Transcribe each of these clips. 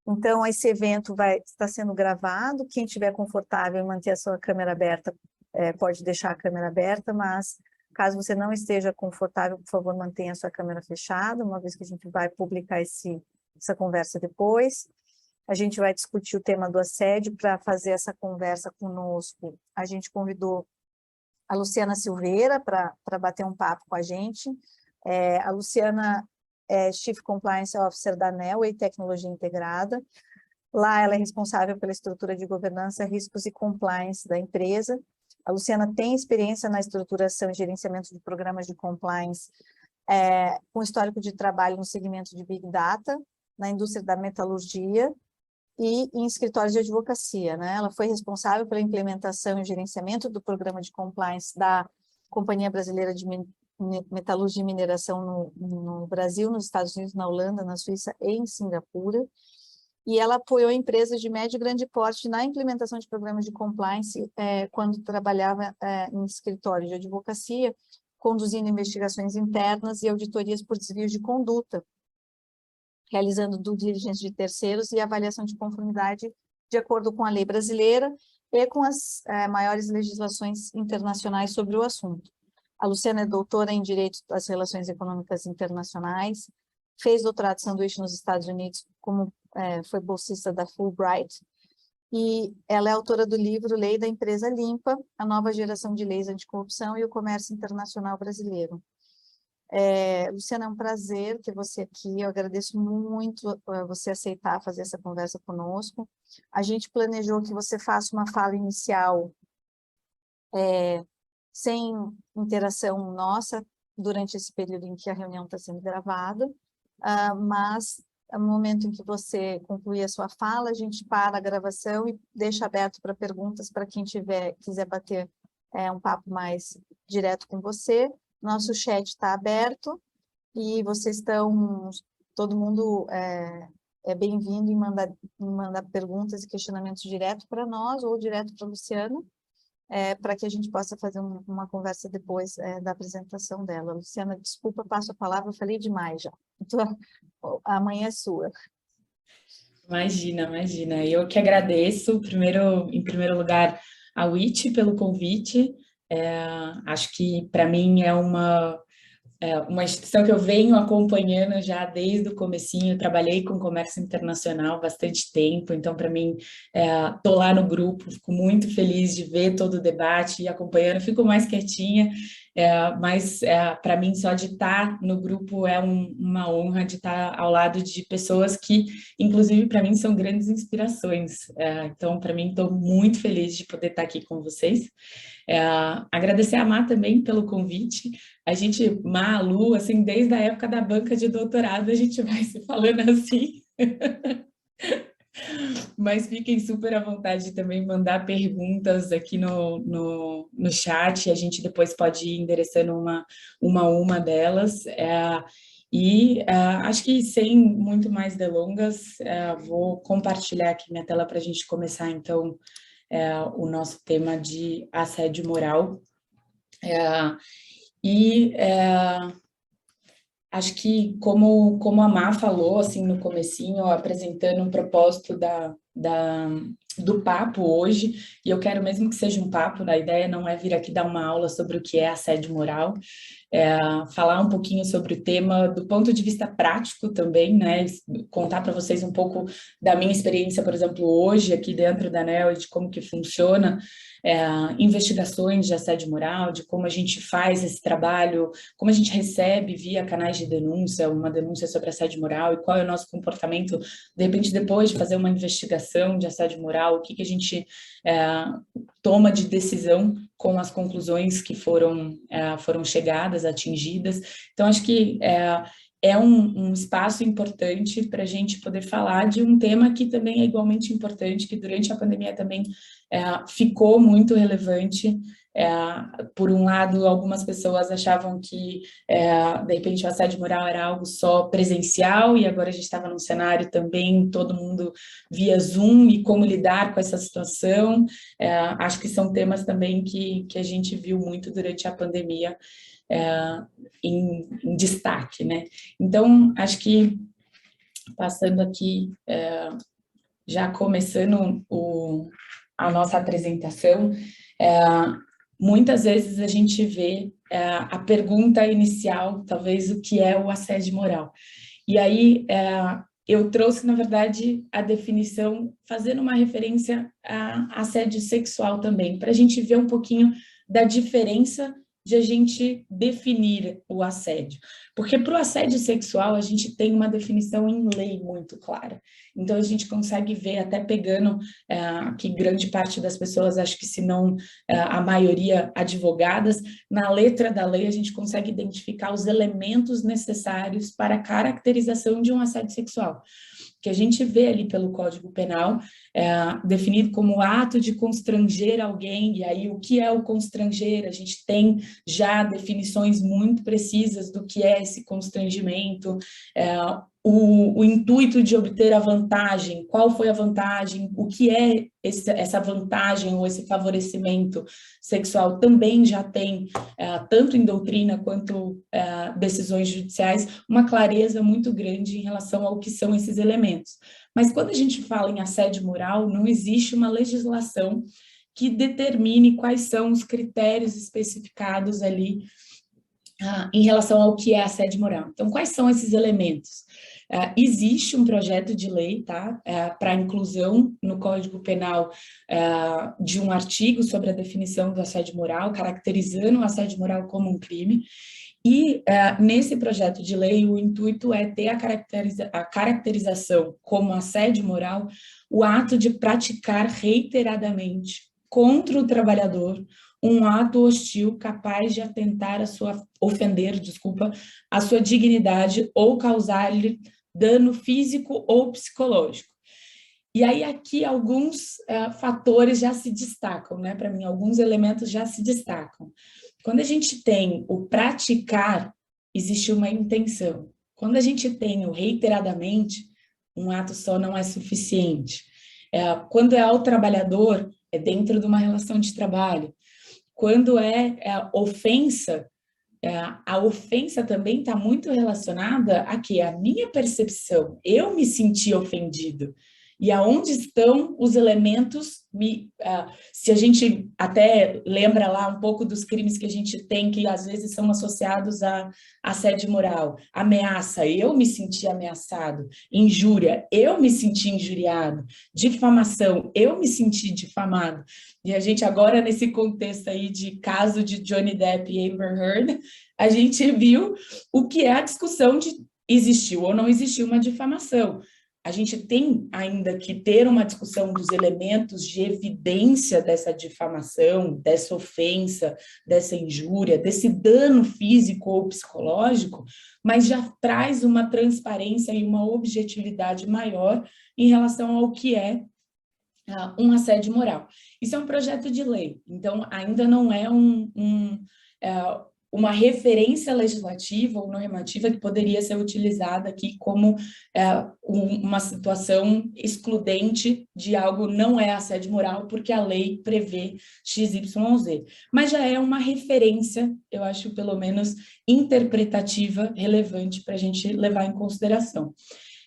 Então, esse evento está sendo gravado. Quem estiver confortável em manter a sua câmera aberta, pode deixar a câmera aberta, mas caso você não esteja confortável, por favor, mantenha a sua câmera fechada, uma vez que a gente vai publicar essa conversa depois. A gente vai discutir o tema do assédio. Para fazer essa conversa conosco, a gente convidou a Luciana Silveira para bater um papo com a gente. A Luciana é Chief Compliance Officer da Nelway Tecnologia Integrada. Lá ela é responsável pela estrutura de governança, riscos e compliance da empresa. A Luciana tem experiência na estruturação e gerenciamento de programas de compliance, com histórico de trabalho no segmento de Big Data, na indústria da metalurgia e em escritórios de advocacia, né? Ela foi responsável pela implementação e gerenciamento do programa de compliance da Companhia Brasileira de Metalurgia e Mineração no Brasil, nos Estados Unidos, na Holanda, na Suíça e em Singapura. E ela apoiou empresas de médio e grande porte na implementação de programas de compliance quando trabalhava em escritório de advocacia, conduzindo investigações internas e auditorias por desvios de conduta, realizando due diligence de terceiros e avaliação de conformidade de acordo com a lei brasileira e com as maiores legislações internacionais sobre o assunto. A Luciana é doutora em Direito das Relações Econômicas Internacionais, fez doutorado de sanduíche nos Estados Unidos, foi bolsista da Fulbright, e ela é autora do livro Lei da Empresa Limpa, a nova geração de leis anticorrupção e o comércio internacional brasileiro. Luciana, é um prazer ter você aqui. Eu agradeço muito você aceitar fazer essa conversa conosco. A gente planejou que você faça uma fala inicial sem interação nossa durante esse período em que a reunião está sendo gravada, mas no momento em que você concluir a sua fala, a gente para a gravação e deixa aberto para perguntas para quem quiser bater um papo mais direto com você. Nosso chat está aberto e todo mundo é bem-vindo em mandar perguntas e questionamentos direto para nós ou direto para a Luciana, para que a gente possa fazer uma conversa depois da apresentação dela. Luciana, desculpa, passo a palavra, eu falei demais já. Então, amanhã é sua. Imagina, imagina. Eu que agradeço, em primeiro lugar, a WIT pelo convite. Acho que, para mim, é uma instituição que eu venho acompanhando já desde o comecinho. Eu trabalhei com comércio internacional há bastante tempo, então, para mim, estou lá no grupo, fico muito feliz de ver todo o debate e acompanhando, fico mais quietinha, mas para mim, só de estar no grupo é uma honra de estar ao lado de pessoas que, inclusive, para mim, são grandes inspirações. Então, para mim, estou muito feliz de poder estar aqui com vocês. Agradecer a Má também pelo convite. A gente, Má, Lu, assim, desde a época da banca de doutorado, a gente vai se falando assim. Mas fiquem super à vontade de também mandar perguntas aqui no chat, a gente depois pode ir endereçando uma delas. Acho que sem muito mais delongas, vou compartilhar aqui minha tela para a gente começar, então, o nosso tema de assédio moral. Acho que, como a Má falou, assim, no comecinho, apresentando um propósito do papo hoje, e eu quero mesmo que seja um papo, a ideia não é vir aqui dar uma aula sobre o que é assédio moral, falar um pouquinho sobre o tema do ponto de vista prático também, né, contar para vocês um pouco da minha experiência, por exemplo, hoje aqui dentro da ANEEL e de como que funciona investigações de assédio moral, de como a gente faz esse trabalho, como a gente recebe via canais de denúncia, uma denúncia sobre assédio moral e qual é o nosso comportamento, de repente, depois de fazer uma investigação de assédio moral, o que a gente toma de decisão com as conclusões que foram chegadas, atingidas. Então, acho que é um espaço importante para a gente poder falar de um tema que também é igualmente importante, que durante a pandemia também ficou muito relevante. Por um lado, algumas pessoas achavam que, de repente, o assédio moral era algo só presencial, e agora a gente estava num cenário também, todo mundo via Zoom, e como lidar com essa situação. Acho que são temas também que a gente viu muito durante a pandemia, em destaque, né? Então, acho que, passando aqui já começando a nossa apresentação, muitas vezes a gente vê a pergunta inicial, talvez, o que é o assédio moral. E aí, eu trouxe, na verdade, a definição, fazendo uma referência a assédio sexual também, para a gente ver um pouquinho da diferença de a gente definir o assédio. Porque para o assédio sexual, a gente tem uma definição em lei muito clara. Então, a gente consegue ver, até pegando que grande parte das pessoas, acho que se não a maioria advogadas, na letra da lei a gente consegue identificar os elementos necessários para a caracterização de um assédio sexual, que a gente vê ali pelo Código Penal, definido como ato de constranger alguém, e aí o que é o constranger? A gente tem já definições muito precisas do que é esse constrangimento, o intuito de obter a vantagem, qual foi a vantagem, o que é essa vantagem ou esse favorecimento sexual, também já tem, tanto em doutrina quanto decisões judiciais, uma clareza muito grande em relação ao que são esses elementos. Mas quando a gente fala em assédio moral, não existe uma legislação que determine quais são os critérios especificados ali em relação ao que é assédio moral. Então, quais são esses elementos? Existe um projeto de lei, tá, para inclusão no Código Penal de um artigo sobre a definição do assédio moral, caracterizando o assédio moral como um crime, e nesse projeto de lei o intuito é ter a caracterização como assédio moral o ato de praticar reiteradamente contra o trabalhador um ato hostil capaz de ofender a sua dignidade ou causar-lhe dano físico ou psicológico. E aí aqui alguns fatores já se destacam, né? Para mim, alguns elementos já se destacam. Quando a gente tem o praticar, existe uma intenção. Quando a gente tem o reiteradamente, um ato só não é suficiente. Quando é ao trabalhador, é dentro de uma relação de trabalho. Quando é ofensa, a ofensa também está muito relacionada a que a minha percepção, eu me senti ofendido. E aonde estão os elementos, se a gente até lembra lá um pouco dos crimes que a gente tem, que às vezes são associados a assédio moral, ameaça, eu me senti ameaçado, injúria, eu me senti injuriado, difamação, eu me senti difamado. E a gente agora, nesse contexto aí de caso de Johnny Depp e Amber Heard, a gente viu o que é a discussão de existiu ou não existiu uma difamação. A gente tem ainda que ter uma discussão dos elementos de evidência dessa difamação, dessa ofensa, dessa injúria, desse dano físico ou psicológico, mas já traz uma transparência e uma objetividade maior em relação ao que é um assédio moral. Isso é um projeto de lei, então ainda não é uma referência legislativa ou normativa que poderia ser utilizada aqui como uma situação excludente de algo não é assédio moral, porque a lei prevê XYZ. Mas já é uma referência, eu acho, pelo menos, interpretativa, relevante para a gente levar em consideração.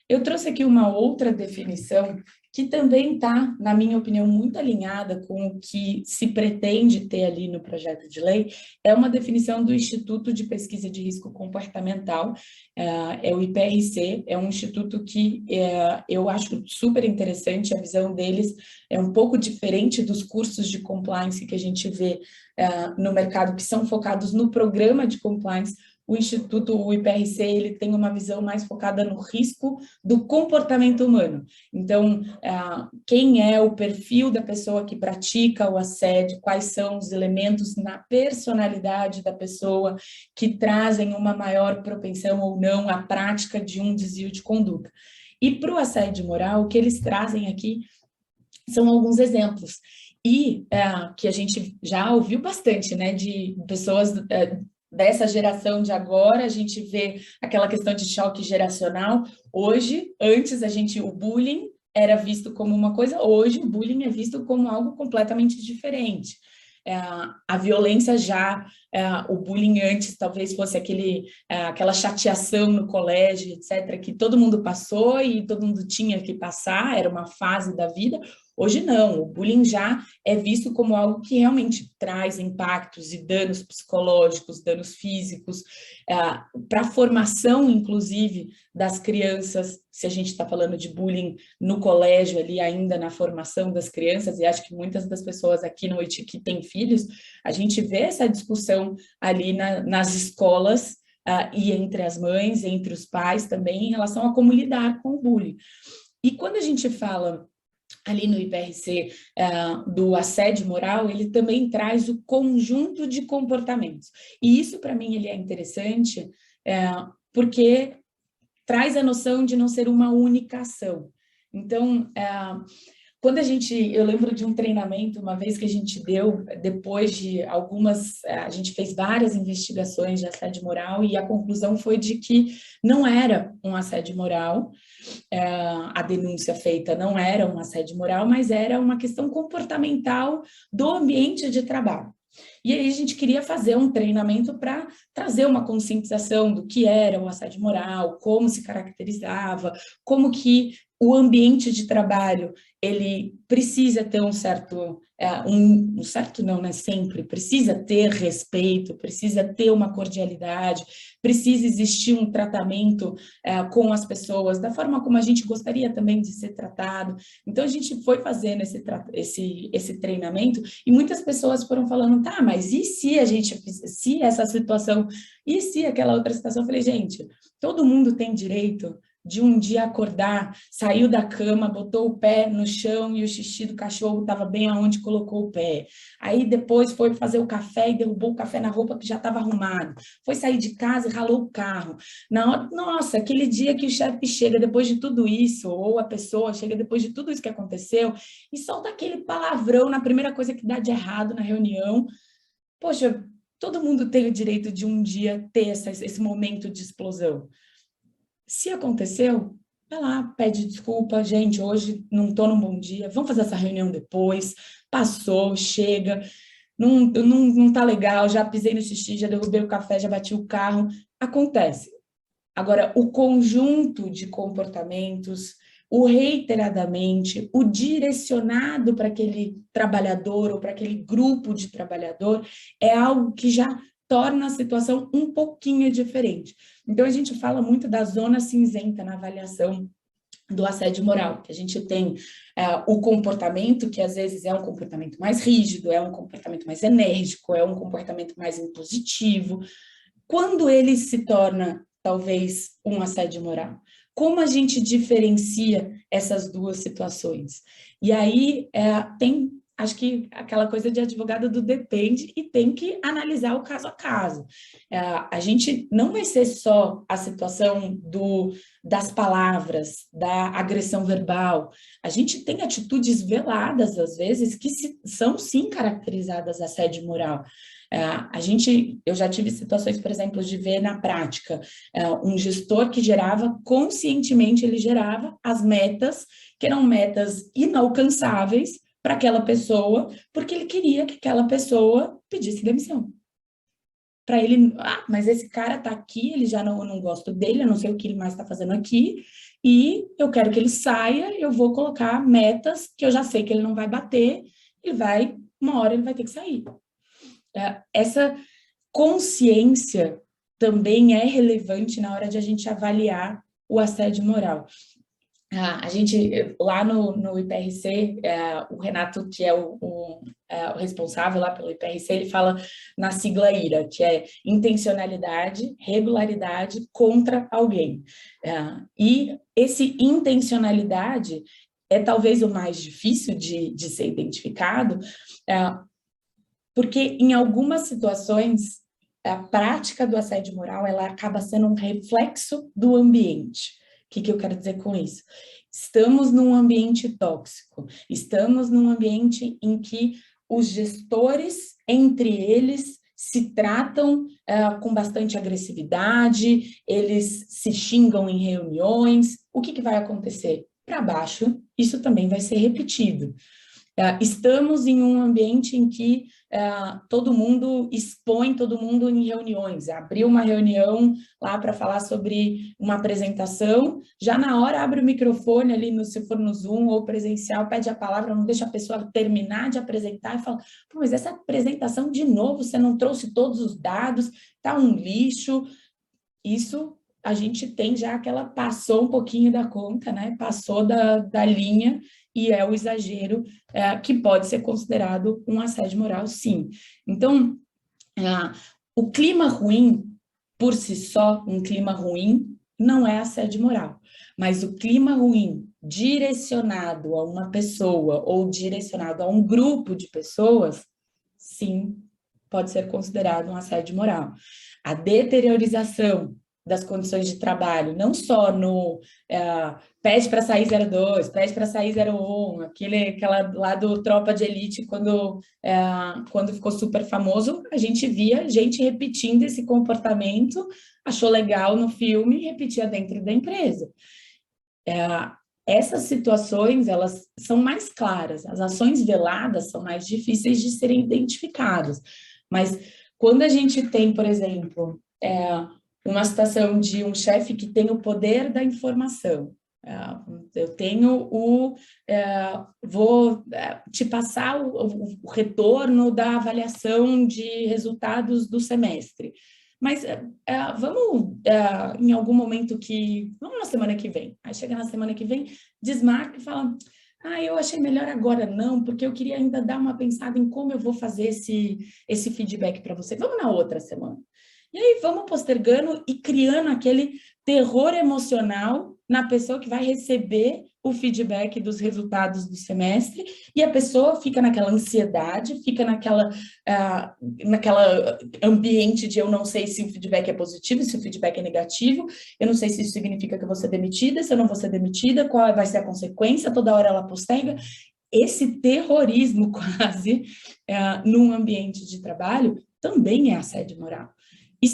Eu trouxe aqui uma outra definição que também está, na minha opinião, muito alinhada com o que se pretende ter ali no projeto de lei, é uma definição do Instituto de Pesquisa de Risco Comportamental, é o IPRC, é um instituto que eu acho super interessante, a visão deles é um pouco diferente dos cursos de compliance que a gente vê no mercado, que são focados no programa de compliance. O Instituto, o IPRC, ele tem uma visão mais focada no risco do comportamento humano. Então, quem é o perfil da pessoa que pratica o assédio, quais são os elementos na personalidade da pessoa que trazem uma maior propensão ou não à prática de um desvio de conduta. E para o assédio moral, o que eles trazem aqui são alguns exemplos. E que a gente já ouviu bastante, né, de pessoas dessa geração de agora, a gente vê aquela questão de choque geracional. Hoje, antes o bullying era visto como uma coisa, hoje o bullying é visto como algo completamente diferente. a violência já, o bullying antes talvez fosse aquela chateação no colégio, etc., que todo mundo passou e todo mundo tinha que passar, era uma fase da vida. Hoje não, o bullying já é visto como algo que realmente traz impactos e danos psicológicos, danos físicos, para a formação, inclusive, das crianças, se a gente está falando de bullying no colégio, ali ainda na formação das crianças, e acho que muitas das pessoas aqui no Oiti que têm filhos, a gente vê essa discussão ali nas escolas, e entre as mães, entre os pais também, em relação a como lidar com o bullying. E quando a gente fala ali no IPRC, do assédio moral, ele também traz o conjunto de comportamentos. E isso, para mim, ele é interessante, porque traz a noção de não ser uma única ação. Então, quando eu lembro de um treinamento, uma vez que a gente deu, depois de a gente fez várias investigações de assédio moral e a conclusão foi de que não era um assédio moral, a denúncia feita não era um assédio moral, mas era uma questão comportamental do ambiente de trabalho. E aí a gente queria fazer um treinamento para trazer uma conscientização do que era o assédio moral, como se caracterizava, como que o ambiente de trabalho, ele precisa ter um certo não, né, sempre, precisa ter respeito, precisa ter uma cordialidade, precisa existir um tratamento com as pessoas, da forma como a gente gostaria também de ser tratado. Então, a gente foi fazendo esse treinamento e muitas pessoas foram falando, tá, mas e se essa situação, e se aquela outra situação? Eu falei, gente, todo mundo tem direito de um dia acordar, saiu da cama, botou o pé no chão e o xixi do cachorro estava bem aonde colocou o pé. Aí depois foi fazer o café e derrubou o café na roupa que já estava arrumado. Foi sair de casa e ralou o carro. Nossa, aquele dia que o chefe chega depois de tudo isso, ou a pessoa chega depois de tudo isso que aconteceu, e solta aquele palavrão na primeira coisa que dá de errado na reunião. Poxa, todo mundo tem o direito de um dia ter esse momento de explosão. Se aconteceu, vai lá, pede desculpa, gente, hoje não estou num bom dia, vamos fazer essa reunião depois, passou, chega, não tá legal, já pisei no xixi, já derrubei o café, já bati o carro, acontece. Agora, o conjunto de comportamentos, o reiteradamente, o direcionado para aquele trabalhador ou para aquele grupo de trabalhador, é algo que já torna a situação um pouquinho diferente. Então, a gente fala muito da zona cinzenta na avaliação do assédio moral, que a gente tem o comportamento, que às vezes é um comportamento mais rígido, é um comportamento mais enérgico, é um comportamento mais impositivo. Quando ele se torna, talvez, um assédio moral? Como a gente diferencia essas duas situações? E aí tem, acho que aquela coisa de advogado do depende e tem que analisar o caso a caso. A gente não vai ser só a situação das palavras, da agressão verbal. A gente tem atitudes veladas, às vezes, que são, sim, caracterizadas assédio moral. Eu já tive situações, por exemplo, de ver na prática um gestor que conscientemente ele gerava as metas, que eram metas inalcançáveis para aquela pessoa, porque ele queria que aquela pessoa pedisse demissão. Para ele, mas esse cara está aqui, ele já não gosto dele, eu não sei o que ele mais está fazendo aqui, e eu quero que ele saia, eu vou colocar metas que eu já sei que ele não vai bater, uma hora ele vai ter que sair. Essa consciência também é relevante na hora de a gente avaliar o assédio moral. A gente, lá no IPRC, o Renato, que é o responsável lá pelo IPRC, ele fala na sigla IRA, que é intencionalidade, regularidade contra alguém. E esse intencionalidade é talvez o mais difícil de ser identificado, porque em algumas situações, a prática do assédio moral, ela acaba sendo um reflexo do ambiente. O que eu quero dizer com isso? Estamos num ambiente tóxico, estamos num ambiente em que os gestores, entre eles, se tratam com bastante agressividade, eles se xingam em reuniões. O que vai acontecer? Para baixo, isso também vai ser repetido. Estamos em um ambiente em que todo mundo expõe todo mundo em reuniões. Abriu uma reunião lá para falar sobre uma apresentação, já na hora abre o microfone ali, se for no Zoom ou presencial, pede a palavra, não deixa a pessoa terminar de apresentar e fala, pô, mas essa apresentação de novo, você não trouxe todos os dados, tá um lixo. Isso a gente tem já que ela passou um pouquinho da conta, né? Passou da linha, e é o exagero que pode ser considerado um assédio moral, sim. Então, o clima ruim, por si só, um clima ruim, não é assédio moral. Mas o clima ruim direcionado a uma pessoa ou direcionado a um grupo de pessoas, sim, pode ser considerado um assédio moral. A deteriorização das condições de trabalho, não só no pede para sair 02, pede para sair 01, aquela lá do Tropa de Elite, quando ficou super famoso, a gente via gente repetindo esse comportamento, achou legal no filme e repetia dentro da empresa. Essas situações, elas são mais claras, as ações veladas são mais difíceis de serem identificadas, mas quando a gente tem, por exemplo, uma situação de um chefe que tem o poder da informação. Eu tenho vou te passar o retorno da avaliação de resultados do semestre. Mas vamos, em algum momento vamos na semana que vem. Aí chega na semana que vem, desmarca e fala, eu achei melhor agora não, porque eu queria ainda dar uma pensada em como eu vou fazer esse feedback para você. Vamos na outra semana. E aí vamos postergando e criando aquele terror emocional na pessoa que vai receber o feedback dos resultados do semestre, e a pessoa fica naquela ansiedade, fica naquela ambiente de eu não sei se o feedback é positivo, se o feedback é negativo, eu não sei se isso significa que eu vou ser demitida, se eu não vou ser demitida, qual vai ser a consequência, toda hora ela posterga. Esse terrorismo quase num ambiente de trabalho também é assédio moral. E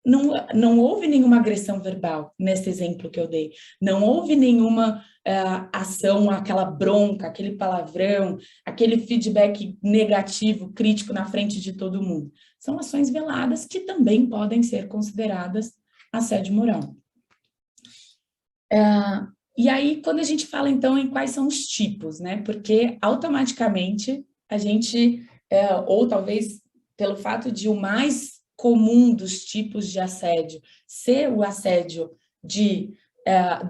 não houve nenhuma agressão verbal nesse exemplo que eu dei, não houve nenhuma ação, aquela bronca, aquele palavrão, aquele feedback negativo, crítico na frente de todo mundo. São ações veladas que também podem ser consideradas assédio moral. E aí, quando a gente fala, então, em quais são os tipos, né? Porque automaticamente a gente, ou talvez pelo fato de o mais comum dos tipos de assédio ser o assédio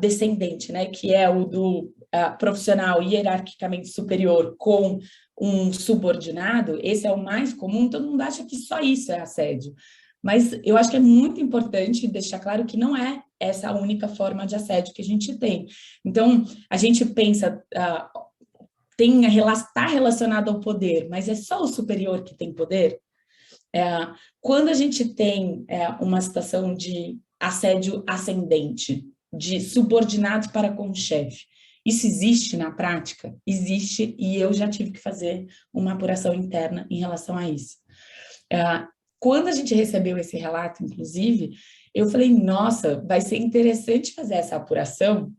descendente, né, que é o do profissional hierarquicamente superior com um subordinado, esse é o mais comum, todo mundo acha que só isso é assédio. Mas eu acho que é muito importante deixar claro que não é essa a única forma de assédio que a gente tem. Então, a gente pensa, está relacionado ao poder, mas é só o superior que tem poder? Quando a gente tem uma situação de assédio ascendente, de subordinado para com o chefe, isso existe na prática? Existe, e eu já tive que fazer uma apuração interna em relação a isso. Quando a gente recebeu esse relato, inclusive, eu falei, nossa, vai ser interessante fazer essa apuração,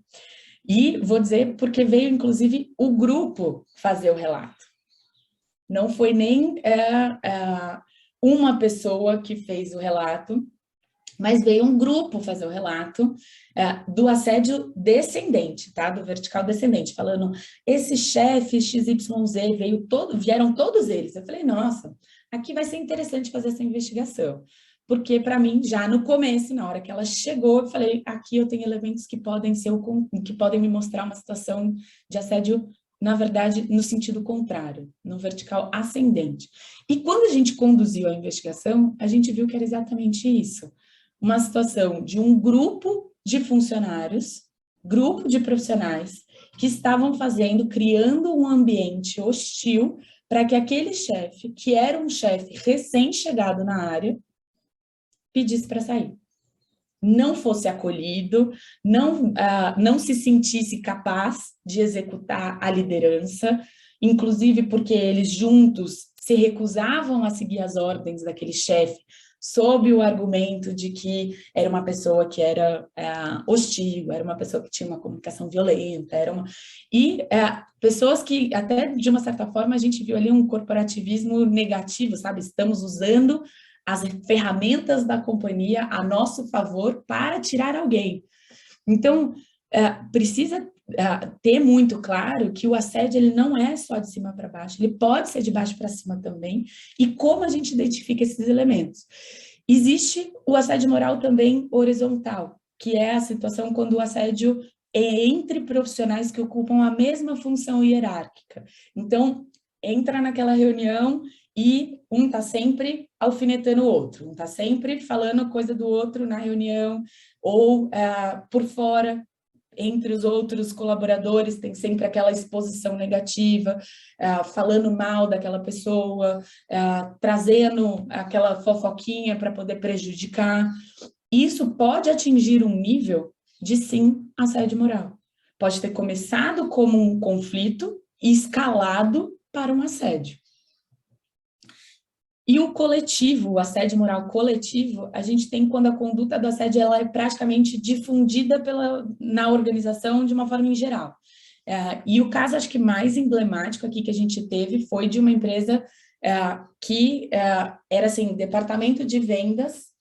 e vou dizer porque veio, inclusive, o grupo fazer o relato. Não foi nem uma pessoa que fez o relato, mas veio um grupo fazer o relato do assédio descendente, tá? Do vertical descendente, falando, esse chefe XYZ vieram todos eles. Eu falei, nossa, aqui vai ser interessante fazer essa investigação. Porque, para mim, já no começo, na hora que ela chegou, eu falei, aqui eu tenho elementos que podem me mostrar uma situação de assédio, na verdade, no sentido contrário, no vertical ascendente. E quando a gente conduziu a investigação, a gente viu que era exatamente isso. Uma situação de um grupo de funcionários, grupo de profissionais, que estavam criando um ambiente hostil para que aquele chefe, que era um chefe recém-chegado na área, pedisse para sair. Não fosse acolhido, não se sentisse capaz de executar a liderança, inclusive porque eles juntos se recusavam a seguir as ordens daquele chefe sob o argumento de que era uma pessoa que era hostil, era uma pessoa que tinha uma comunicação violenta, pessoas que até, de uma certa forma, a gente viu ali um corporativismo negativo, sabe? Estamos usando as ferramentas da companhia a nosso favor para tirar alguém. Então, precisa ter muito claro que o assédio ele não é só de cima para baixo, ele pode ser de baixo para cima também, e como a gente identifica esses elementos. Existe o assédio moral também horizontal, que é a situação quando o assédio é entre profissionais que ocupam a mesma função hierárquica. Então, entra naquela reunião e um está sempre alfinetando o outro, um está sempre falando coisa do outro na reunião, ou por fora, entre os outros colaboradores, tem sempre aquela exposição negativa, falando mal daquela pessoa, trazendo aquela fofoquinha para poder prejudicar. Isso pode atingir um nível de, sim, assédio moral. Pode ter começado como um conflito e escalado para um assédio. E o coletivo, o assédio moral coletivo, a gente tem quando a conduta do assédio ela é praticamente difundida na organização de uma forma em geral. E o caso, acho que mais emblemático aqui que a gente teve foi de uma empresa que era assim, departamento de vendas,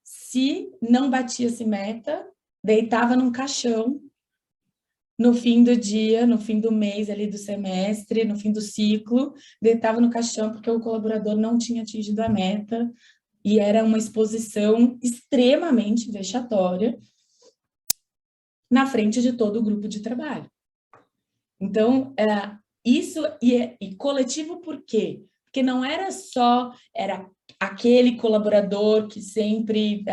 se não batia-se meta, deitava num caixão, no fim do dia, no fim do mês ali do semestre, no fim do ciclo, deitava no caixão porque o colaborador não tinha atingido a meta e era uma exposição extremamente vexatória na frente de todo o grupo de trabalho. Então, isso e coletivo por quê? Porque não era só, era aquele colaborador que sempre,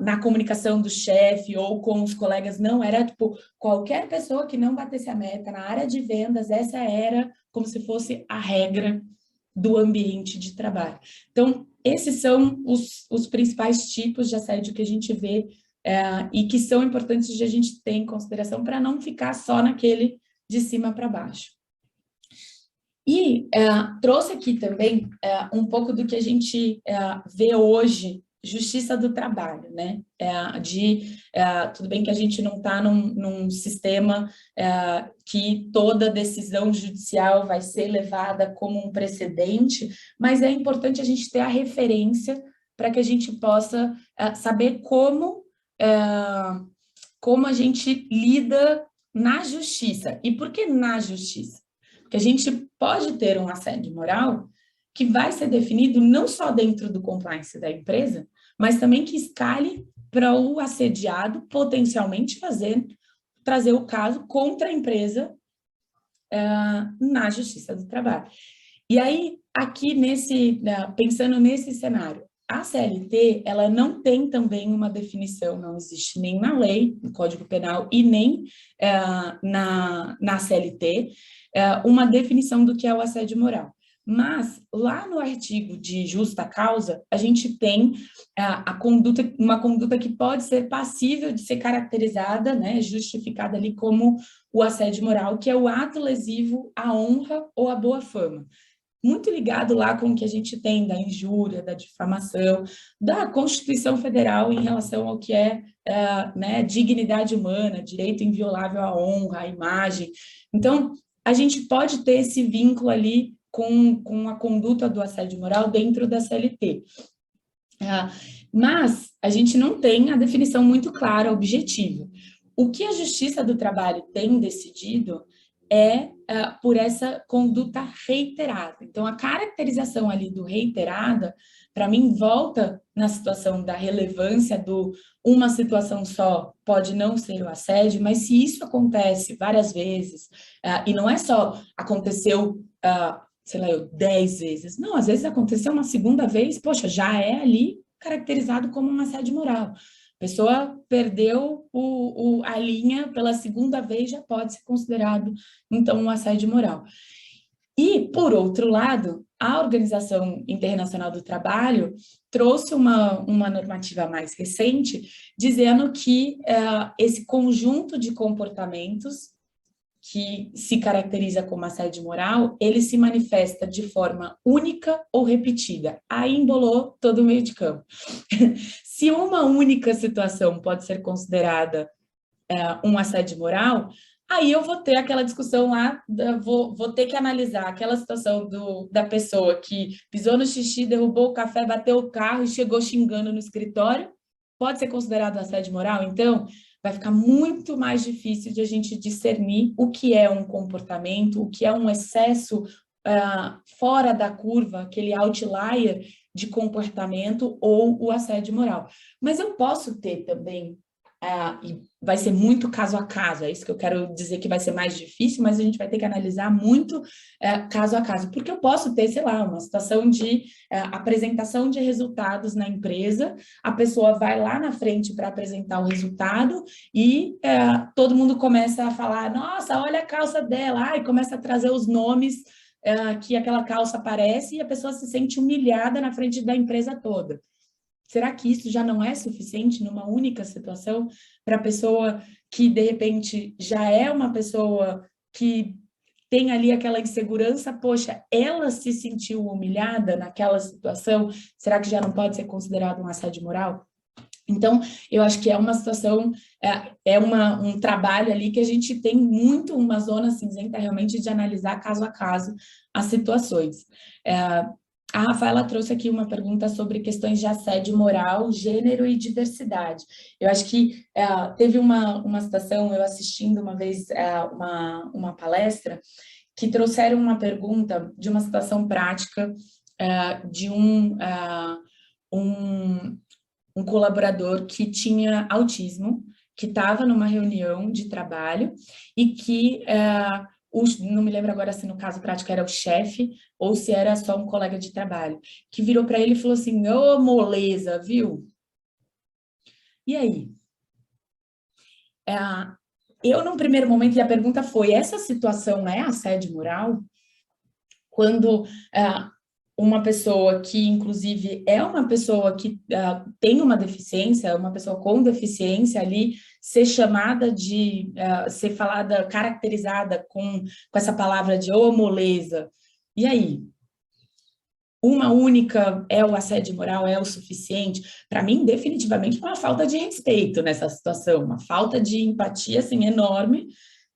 na comunicação do chefe ou com os colegas, não, era tipo, qualquer pessoa que não batesse a meta na área de vendas, essa era como se fosse a regra do ambiente de trabalho. Então, esses são os principais tipos de assédio que a gente vê e que são importantes de a gente ter em consideração para não ficar só naquele de cima para baixo. E trouxe aqui também um pouco do que a gente vê hoje, justiça do trabalho, né? Tudo bem que a gente não está num sistema que toda decisão judicial vai ser levada como um precedente, mas é importante a gente ter a referência para que a gente possa saber como a gente lida na justiça. E por que na justiça? Porque a gente pode ter um assédio moral que vai ser definido não só dentro do compliance da empresa, mas também que escale para o assediado potencialmente trazer o caso contra a empresa na Justiça do Trabalho. E aí, aqui pensando nesse cenário, a CLT, ela não tem também uma definição, não existe nem na lei, no Código Penal, e nem na CLT, uma definição do que é o assédio moral. Mas, lá no artigo de justa causa, a gente tem uma conduta que pode ser passível de ser caracterizada, né, justificada ali como o assédio moral, que é o ato lesivo à honra ou à boa fama. Muito ligado lá com o que a gente tem da injúria, da difamação, da Constituição Federal em relação ao que é dignidade humana, direito inviolável à honra, à imagem. Então, a gente pode ter esse vínculo ali com a conduta do assédio moral dentro da CLT. Mas a gente não tem a definição muito clara, objetiva. O que a Justiça do Trabalho tem decidido por essa conduta reiterada. Então, a caracterização ali do reiterada, para mim, volta na situação da relevância uma situação só pode não ser o assédio, mas se isso acontece várias vezes, e não é só aconteceu, 10 vezes, não, às vezes aconteceu uma segunda vez, poxa, já é ali caracterizado como um assédio moral. A pessoa perdeu a linha pela segunda vez, já pode ser considerado, então, um assédio moral. E, por outro lado, a Organização Internacional do Trabalho trouxe uma normativa mais recente, dizendo que esse conjunto de comportamentos que se caracteriza como assédio moral, ele se manifesta de forma única ou repetida. Aí embolou todo o meio de campo. Se uma única situação pode ser considerada um assédio moral, aí eu vou ter aquela discussão lá, vou ter que analisar aquela situação da pessoa que pisou no xixi, derrubou o café, bateu o carro e chegou xingando no escritório. Pode ser considerado assédio moral? Então, vai ficar muito mais difícil de a gente discernir o que é um comportamento, o que é um excesso fora da curva, aquele outlier de comportamento ou o assédio moral. Mas eu posso ter também, e vai ser muito caso a caso, é isso que eu quero dizer, que vai ser mais difícil, mas a gente vai ter que analisar muito caso a caso, porque eu posso ter, sei lá, uma situação de apresentação de resultados na empresa, a pessoa vai lá na frente para apresentar o resultado e todo mundo começa a falar, nossa, olha a calça dela, e começa a trazer os nomes que aquela calça aparece e a pessoa se sente humilhada na frente da empresa toda. Será que isso já não é suficiente numa única situação para a pessoa que, de repente, já é uma pessoa que tem ali aquela insegurança, poxa, ela se sentiu humilhada naquela situação, será que já não pode ser considerado um assédio moral? Então, eu acho que é uma situação, um trabalho ali que a gente tem muito uma zona cinzenta realmente de analisar caso a caso as situações. A Rafaela trouxe aqui uma pergunta sobre questões de assédio moral, gênero e diversidade. Eu acho que teve uma situação, eu assistindo uma vez uma palestra, que trouxeram uma pergunta de uma situação prática de um colaborador que tinha autismo, que estava numa reunião de trabalho e que... não me lembro agora se no caso prático era o chefe ou se era só um colega de trabalho, que virou para ele e falou assim, ô moleza, viu? E aí? Eu, num primeiro momento, e a pergunta foi, essa situação é assédio moral? Quando uma pessoa que, inclusive, é uma pessoa que tem uma deficiência, uma pessoa com deficiência ali, ser chamada de, ser falada, caracterizada com essa palavra de ô moleza. E aí? Uma única é o assédio moral, é o suficiente? Para mim, definitivamente, é uma falta de respeito nessa situação, uma falta de empatia, assim, enorme,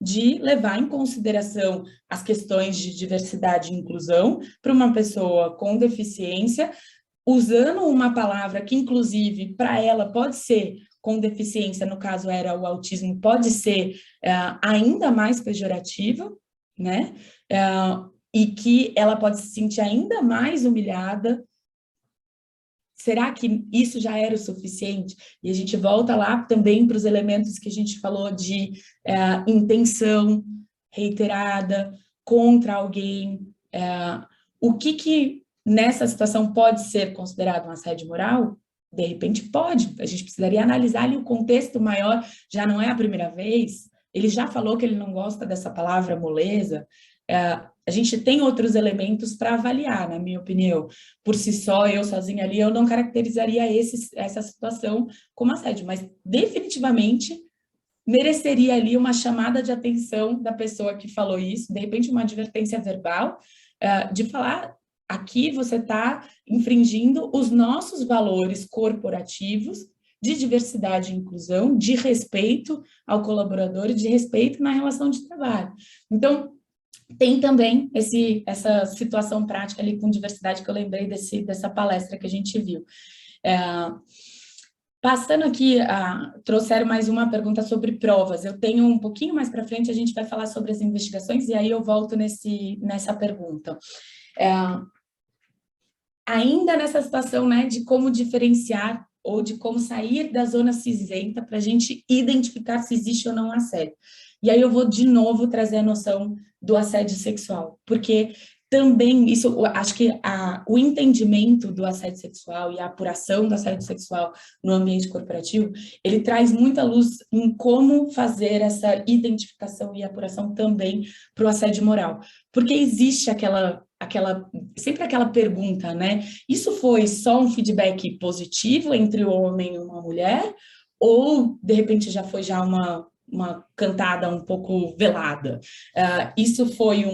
de levar em consideração as questões de diversidade e inclusão para uma pessoa com deficiência, usando uma palavra que, inclusive, para ela pode ser com deficiência, no caso era o autismo, pode ser ainda mais pejorativa, né? E que ela pode se sentir ainda mais humilhada. Será que isso já era o suficiente? E a gente volta lá também para os elementos que a gente falou de intenção reiterada contra alguém. O que nessa situação pode ser considerado um assédio moral? De repente pode. A gente precisaria analisar ali o contexto maior. Já não é a primeira vez. Ele já falou que ele não gosta dessa palavra moleza. A gente tem outros elementos para avaliar, na minha opinião. Por si só, eu sozinha ali, eu não caracterizaria essa situação como assédio, mas definitivamente mereceria ali uma chamada de atenção da pessoa que falou isso, de repente uma advertência verbal, de falar, aqui você está infringindo os nossos valores corporativos de diversidade e inclusão, de respeito ao colaborador e de respeito na relação de trabalho. Então, tem também essa situação prática ali com diversidade que eu lembrei dessa palestra que a gente viu. Passando aqui, trouxeram mais uma pergunta sobre provas. Eu tenho um pouquinho mais para frente, a gente vai falar sobre as investigações, e aí eu volto nessa pergunta. Ainda nessa situação, né, de como diferenciar ou de como sair da zona cinzenta para a gente identificar se existe ou não assédio. E aí eu vou de novo trazer a noção do assédio sexual, porque também isso, acho que o entendimento do assédio sexual e a apuração do assédio sexual no ambiente corporativo, ele traz muita luz em como fazer essa identificação e apuração também para o assédio moral, porque existe sempre aquela pergunta, né? Isso foi só um feedback positivo entre o homem e uma mulher? Ou, de repente, já foi uma uma cantada um pouco velada. Isso foi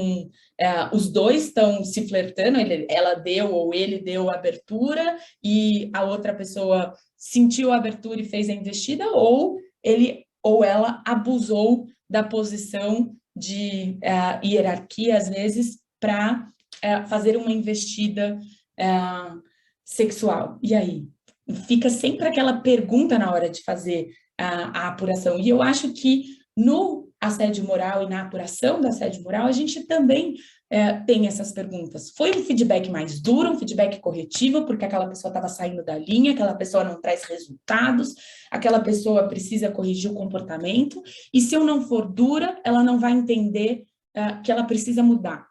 os dois estão se flertando, ela deu ou ele deu a abertura e a outra pessoa sentiu a abertura e fez a investida, ou ele ou ela abusou da posição de hierarquia, às vezes, para fazer uma investida sexual. E aí? Fica sempre aquela pergunta na hora de fazer a apuração. E eu acho que no assédio moral e na apuração do assédio moral, a gente também tem essas perguntas. Foi um feedback mais duro, um feedback corretivo, porque aquela pessoa estava saindo da linha, aquela pessoa não traz resultados, aquela pessoa precisa corrigir o comportamento, e se eu não for dura, ela não vai entender que ela precisa mudar.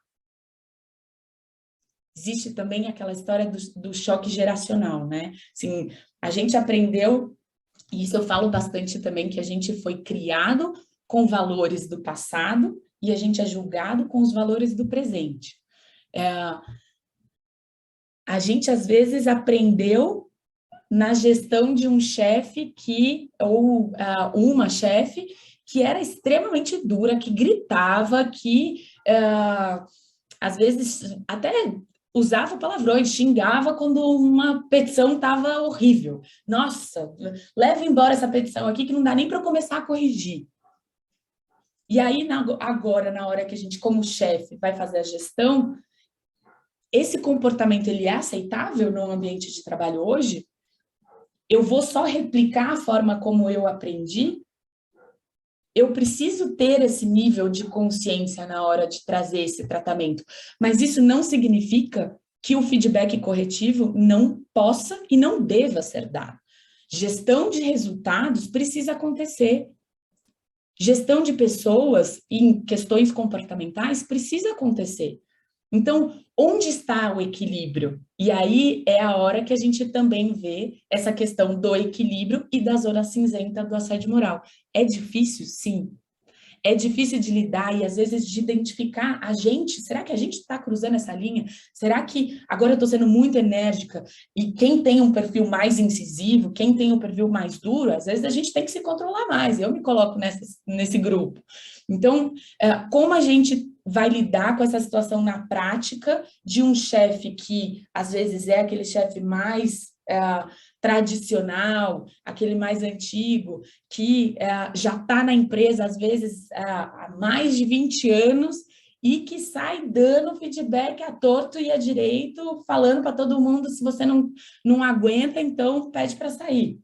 Existe também aquela história do choque geracional, né? Assim, a gente aprendeu, e isso eu falo bastante também, que a gente foi criado com valores do passado e a gente é julgado com os valores do presente. A gente, às vezes, aprendeu na gestão de um chefe ou uma chefe que era extremamente dura, que gritava, que às vezes até usava palavrões, xingava quando uma petição estava horrível. Nossa, leva embora essa petição aqui que não dá nem para começar a corrigir. E aí, agora, na hora que a gente, como chefe, vai fazer a gestão, esse comportamento, ele é aceitável no ambiente de trabalho hoje? Eu vou só replicar a forma como eu aprendi? Eu preciso ter esse nível de consciência na hora de trazer esse tratamento. Mas isso não significa que o feedback corretivo não possa e não deva ser dado. Gestão de resultados precisa acontecer. Gestão de pessoas em questões comportamentais precisa acontecer. Então, onde está o equilíbrio? E aí é a hora que a gente também vê essa questão do equilíbrio e da zona cinzenta do assédio moral. É difícil? Sim. É difícil de lidar e, às vezes, de identificar a gente. Será que a gente está cruzando essa linha? Será que agora eu estou sendo muito enérgica e quem tem um perfil mais incisivo, quem tem um perfil mais duro, às vezes a gente tem que se controlar mais. Eu me coloco nesse grupo. Então, como a gente vai lidar com essa situação na prática de um chefe que, às vezes, é aquele chefe mais tradicional, aquele mais antigo, que já está na empresa, às vezes, há mais de 20 anos, e que sai dando feedback à torto e à direito, falando para todo mundo, se você não aguenta, então pede para sair.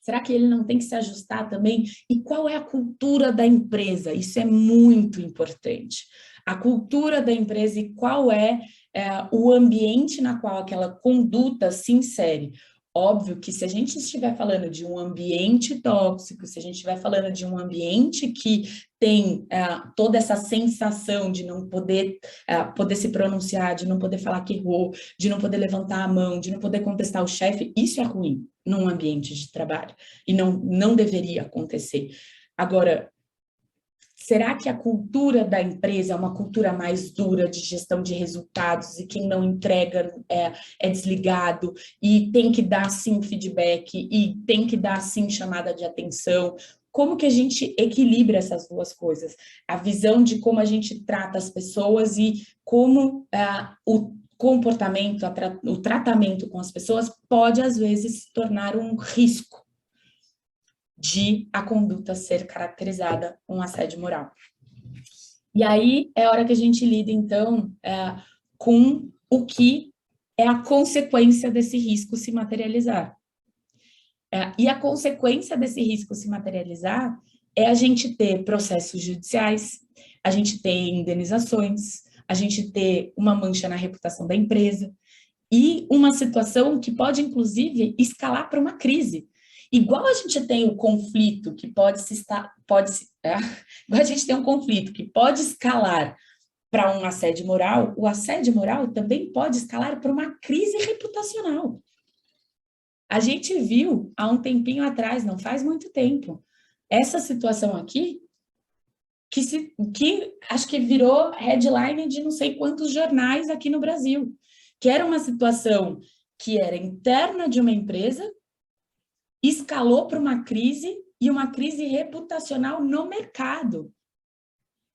Será que ele não tem que se ajustar também? E qual é a cultura da empresa? Isso é muito importante. A cultura da empresa e qual é o ambiente na qual aquela conduta se insere. Óbvio que se a gente estiver falando de um ambiente tóxico, se a gente estiver falando de um ambiente que tem toda essa sensação de não poder se pronunciar, de não poder falar que errou, de não poder levantar a mão, de não poder contestar o chefe, isso é ruim num ambiente de trabalho e não deveria acontecer. Agora, será que a cultura da empresa é uma cultura mais dura de gestão de resultados e quem não entrega é desligado e tem que dar sim feedback e tem que dar sim chamada de atenção? Como que a gente equilibra essas duas coisas? A visão de como a gente trata as pessoas e como o comportamento, o tratamento com as pessoas pode, às vezes, se tornar um risco de a conduta ser caracterizada um assédio moral. E aí é a hora que a gente lida, então, com o que é a consequência desse risco se materializar. E a consequência desse risco se materializar é a gente ter processos judiciais, a gente ter indenizações, a gente ter uma mancha na reputação da empresa e uma situação que pode, inclusive, escalar para uma crise. Igual a gente tem o conflito que igual a gente tem um conflito que pode escalar para um assédio moral, o assédio moral também pode escalar para uma crise reputacional. A gente viu há um tempinho atrás, não faz muito tempo, essa situação aqui, que acho que virou headline de não sei quantos jornais aqui no Brasil, que era uma situação que era interna de uma empresa, escalou para uma crise e uma crise reputacional no mercado,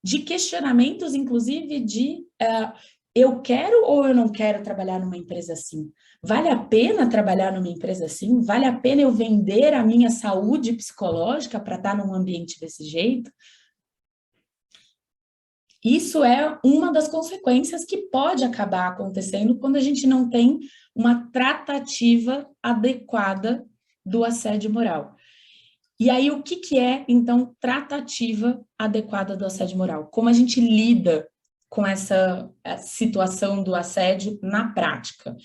de questionamentos, inclusive, de eu quero ou eu não quero trabalhar numa empresa assim? Vale a pena trabalhar numa empresa assim? Vale a pena eu vender a minha saúde psicológica para estar num ambiente desse jeito? Isso é uma das consequências que pode acabar acontecendo quando a gente não tem uma tratativa adequada do assédio moral. E aí, o que é, então, tratativa adequada do assédio moral? Como a gente lida com essa situação do assédio na prática?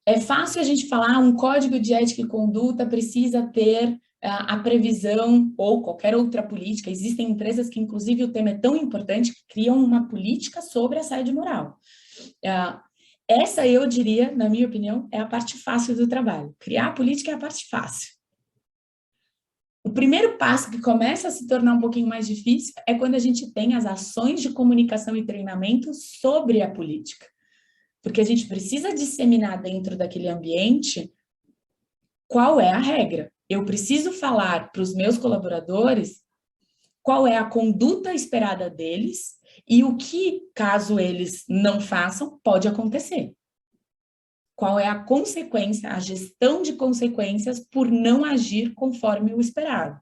É fácil a gente falar, um código de ética e conduta precisa ter a previsão ou qualquer outra política. Existem empresas que, inclusive, o tema é tão importante que criam uma política sobre assédio moral. Essa, eu diria, na minha opinião, é a parte fácil do trabalho. Criar a política é a parte fácil. O primeiro passo que começa a se tornar um pouquinho mais difícil é quando a gente tem as ações de comunicação e treinamento sobre a política. Porque a gente precisa disseminar dentro daquele ambiente qual é a regra. Eu preciso falar para os meus colaboradores qual é a conduta esperada deles e o que, caso eles não façam, pode acontecer. Qual é a consequência, a gestão de consequências por não agir conforme o esperado.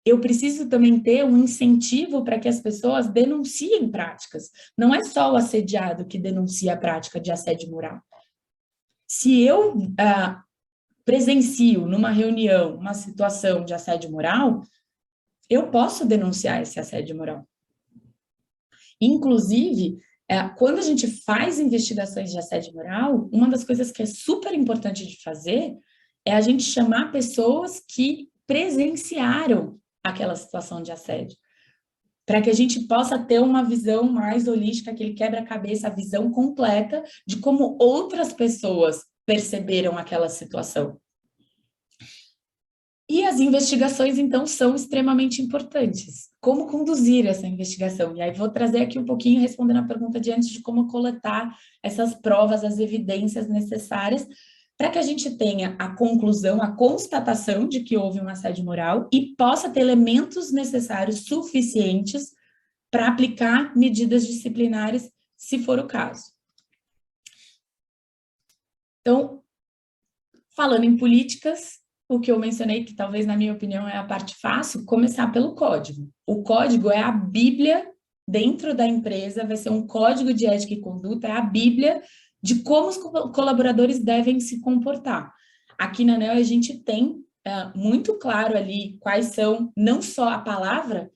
Eu preciso também ter um incentivo para que as pessoas denunciem práticas. Não é só o assediado que denuncia a prática de assédio moral. Se eu presencio numa reunião uma situação de assédio moral, eu posso denunciar esse assédio moral. Inclusive, quando a gente faz investigações de assédio moral, uma das coisas que é super importante de fazer é a gente chamar pessoas que presenciaram aquela situação de assédio, para que a gente possa ter uma visão mais holística, aquele quebra-cabeça, a visão completa de como outras pessoas perceberam aquela situação. E as investigações, então, são extremamente importantes. Como conduzir essa investigação? E aí vou trazer aqui um pouquinho, respondendo a pergunta de antes, de como coletar essas provas, as evidências necessárias para que a gente tenha a conclusão, a constatação de que houve um assédio moral e possa ter elementos necessários suficientes para aplicar medidas disciplinares, se for o caso. Então, falando em políticas, o que eu mencionei, que talvez, na minha opinião, é a parte fácil, começar pelo código. O código é a Bíblia dentro da empresa, vai ser um código de ética e conduta, é a Bíblia de como os colaboradores devem se comportar. Aqui na ANEEL a gente tem muito claro ali quais são, não só a palavra,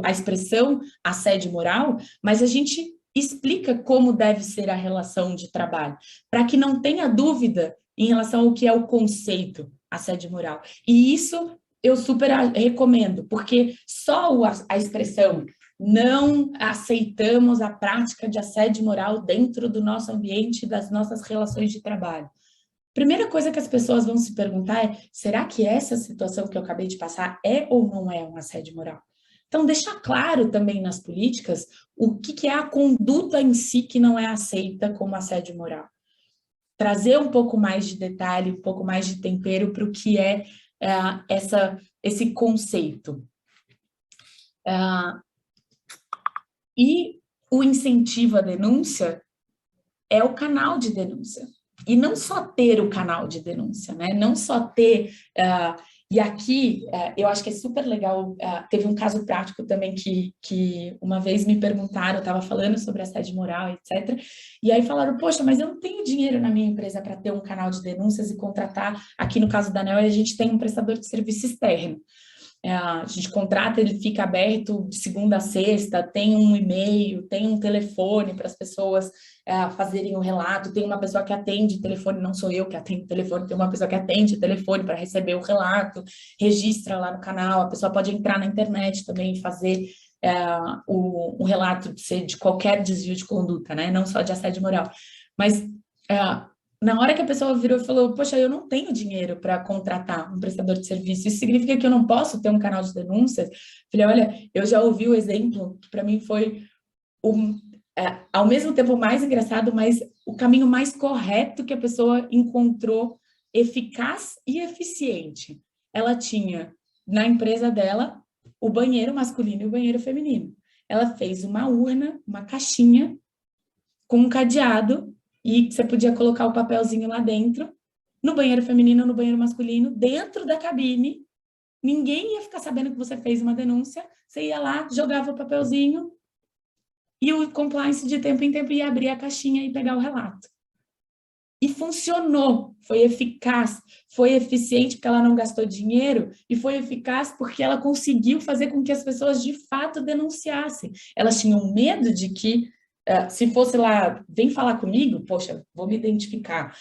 a expressão assédio moral, mas a gente explica como deve ser a relação de trabalho, para que não tenha dúvida em relação ao que é o conceito assédio moral. E isso eu super recomendo, porque só a expressão não aceitamos a prática de assédio moral dentro do nosso ambiente, das nossas relações de trabalho. Primeira coisa que as pessoas vão se perguntar é, será que essa situação que eu acabei de passar é ou não é um assédio moral? Então, deixar claro também nas políticas o que é a conduta em si que não é aceita como assédio moral. Trazer um pouco mais de detalhe, um pouco mais de tempero para o que é esse conceito. E o incentivo à denúncia é o canal de denúncia. E não só ter o canal de denúncia, né? Não só ter... e aqui, eu acho que é super legal, teve um caso prático também que uma vez me perguntaram, eu estava falando sobre assédio moral, etc. E aí falaram, poxa, mas eu não tenho dinheiro na minha empresa para ter um canal de denúncias e contratar, aqui no caso da ANEEL, a gente tem um prestador de serviço externo. A gente contrata, ele fica aberto de segunda a sexta, tem um e-mail, tem um telefone para as pessoas fazerem o relato, tem uma pessoa que atende o telefone, não sou eu que atendo o telefone, tem uma pessoa que atende o telefone para receber o relato, registra lá no canal, a pessoa pode entrar na internet também e fazer o relato de qualquer desvio de conduta, né? Não só de assédio moral. Mas na hora que a pessoa virou e falou, poxa, eu não tenho dinheiro para contratar um prestador de serviço, isso significa que eu não posso ter um canal de denúncias? Falei, olha, eu já ouvi o exemplo, que para mim foi ao mesmo tempo mais engraçado, mas o caminho mais correto que a pessoa encontrou eficaz e eficiente. Ela tinha, na empresa dela, o banheiro masculino e o banheiro feminino. Ela fez uma urna, uma caixinha, com um cadeado, e você podia colocar o papelzinho lá dentro, no banheiro feminino, no banheiro masculino, dentro da cabine. Ninguém ia ficar sabendo que você fez uma denúncia, você ia lá, jogava o papelzinho, e o compliance de tempo em tempo ia abrir a caixinha e pegar o relato. E funcionou, foi eficaz, foi eficiente porque ela não gastou dinheiro, e foi eficaz porque ela conseguiu fazer com que as pessoas de fato denunciassem. Elas tinham medo de que, se fosse lá, vem falar comigo, poxa, vou me identificar,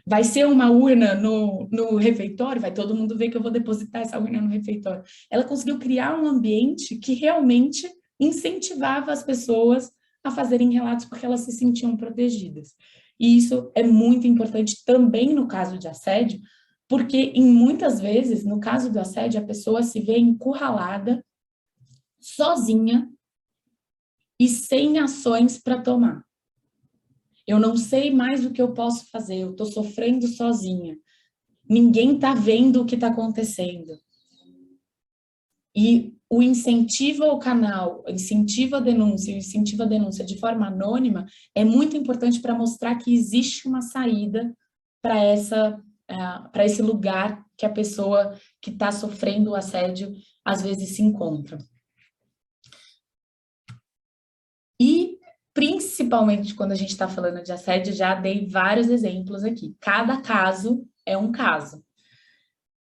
vai ser uma urna no refeitório, vai todo mundo ver que eu vou depositar essa urna no refeitório. Ela conseguiu criar um ambiente que realmente incentivava as pessoas a fazerem relatos porque elas se sentiam protegidas. E isso é muito importante também no caso de assédio, porque em muitas vezes, no caso do assédio, a pessoa se vê encurralada, sozinha e sem ações para tomar. Eu não sei mais o que eu posso fazer, eu estou sofrendo sozinha. Ninguém está vendo o que está acontecendo. E o incentivo ao canal, o incentivo à denúncia, o incentivo à denúncia de forma anônima é muito importante para mostrar que existe uma saída para esse lugar que a pessoa que está sofrendo o assédio às vezes se encontra. E, principalmente, quando a gente está falando de assédio, já dei vários exemplos aqui. Cada caso é um caso.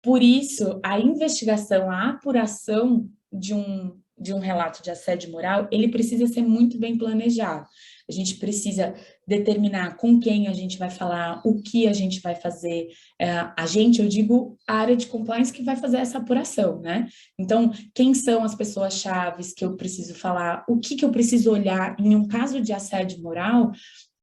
Por isso, a investigação, a apuração de um relato de assédio moral, ele precisa ser muito bem planejado. A gente precisa determinar com quem a gente vai falar, o que a gente vai fazer. Eu digo a área de compliance que vai fazer essa apuração, né? Então, quem são as pessoas-chave que eu preciso falar, o que eu preciso olhar em um caso de assédio moral,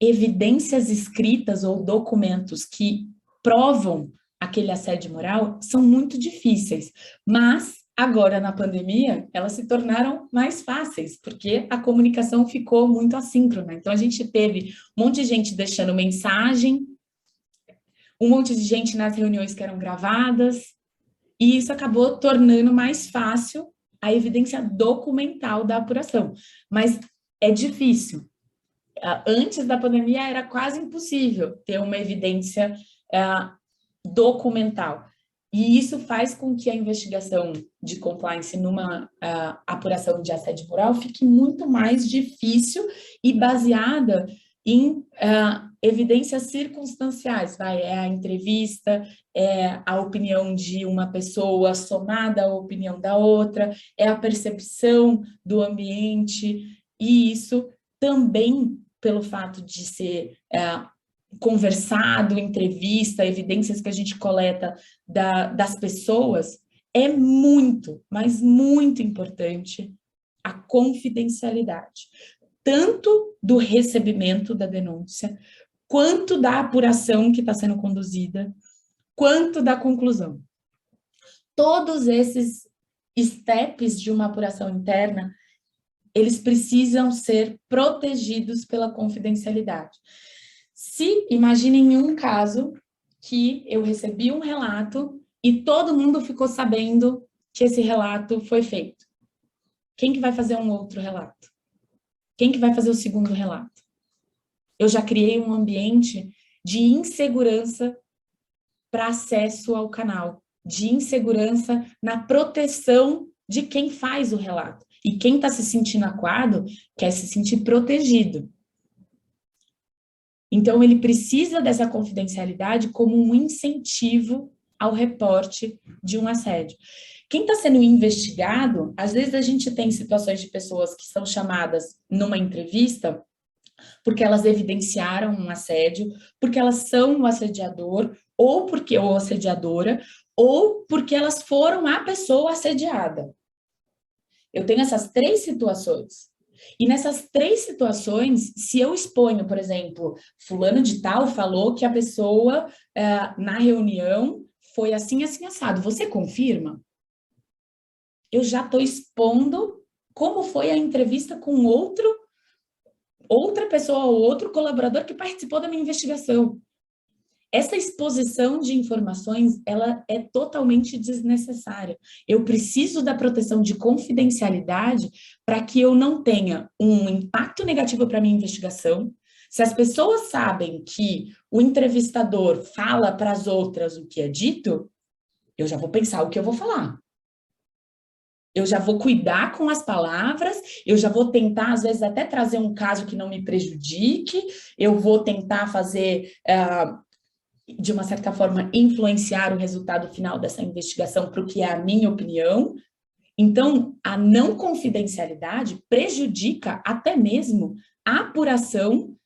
evidências escritas ou documentos que provam aquele assédio moral são muito difíceis, mas agora na pandemia elas se tornaram mais fáceis, porque a comunicação ficou muito assíncrona. Então a gente teve um monte de gente deixando mensagem, um monte de gente nas reuniões que eram gravadas, e isso acabou tornando mais fácil a evidência documental da apuração. Mas é difícil. Antes da pandemia era quase impossível ter uma evidência documental. E isso faz com que a investigação de compliance numa apuração de assédio moral fique muito mais difícil e baseada em evidências circunstanciais. É a entrevista, é a opinião de uma pessoa somada à opinião da outra, é a percepção do ambiente, e isso também, pelo fato de ser conversado, entrevista, evidências que a gente coleta das pessoas, é muito, mas muito importante a confidencialidade, tanto do recebimento da denúncia, quanto da apuração que está sendo conduzida, quanto da conclusão. Todos esses steps de uma apuração interna, eles precisam ser protegidos pela confidencialidade. Imaginem um caso que eu recebi um relato e todo mundo ficou sabendo que esse relato foi feito. Quem que vai fazer um outro relato? Quem que vai fazer o segundo relato? Eu já criei um ambiente de insegurança para acesso ao canal, de insegurança na proteção de quem faz o relato. E quem está se sentindo acuado quer se sentir protegido. Então, ele precisa dessa confidencialidade como um incentivo ao reporte de um assédio. Quem está sendo investigado, às vezes a gente tem situações de pessoas que são chamadas numa entrevista porque elas evidenciaram um assédio, porque elas são o assediador, ou assediadora, ou porque elas foram a pessoa assediada. Eu tenho essas três situações. E nessas três situações, se eu exponho, por exemplo, fulano de tal falou que a pessoa na reunião foi assim, assim, assado, você confirma? Eu já estou expondo como foi a entrevista com outra pessoa ou outro colaborador que participou da minha investigação. Essa exposição de informações, ela é totalmente desnecessária. Eu preciso da proteção de confidencialidade para que eu não tenha um impacto negativo para a minha investigação. Se as pessoas sabem que o entrevistador fala para as outras o que é dito, eu já vou pensar o que eu vou falar. Eu já vou cuidar com as palavras, eu já vou tentar, às vezes, até trazer um caso que não me prejudique, eu vou tentar fazer... de uma certa forma, influenciar o resultado final dessa investigação para o que é a minha opinião. Então, a não confidencialidade prejudica até mesmo a apuração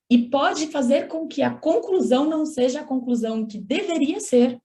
e pode fazer com que a conclusão não seja a conclusão que deveria ser.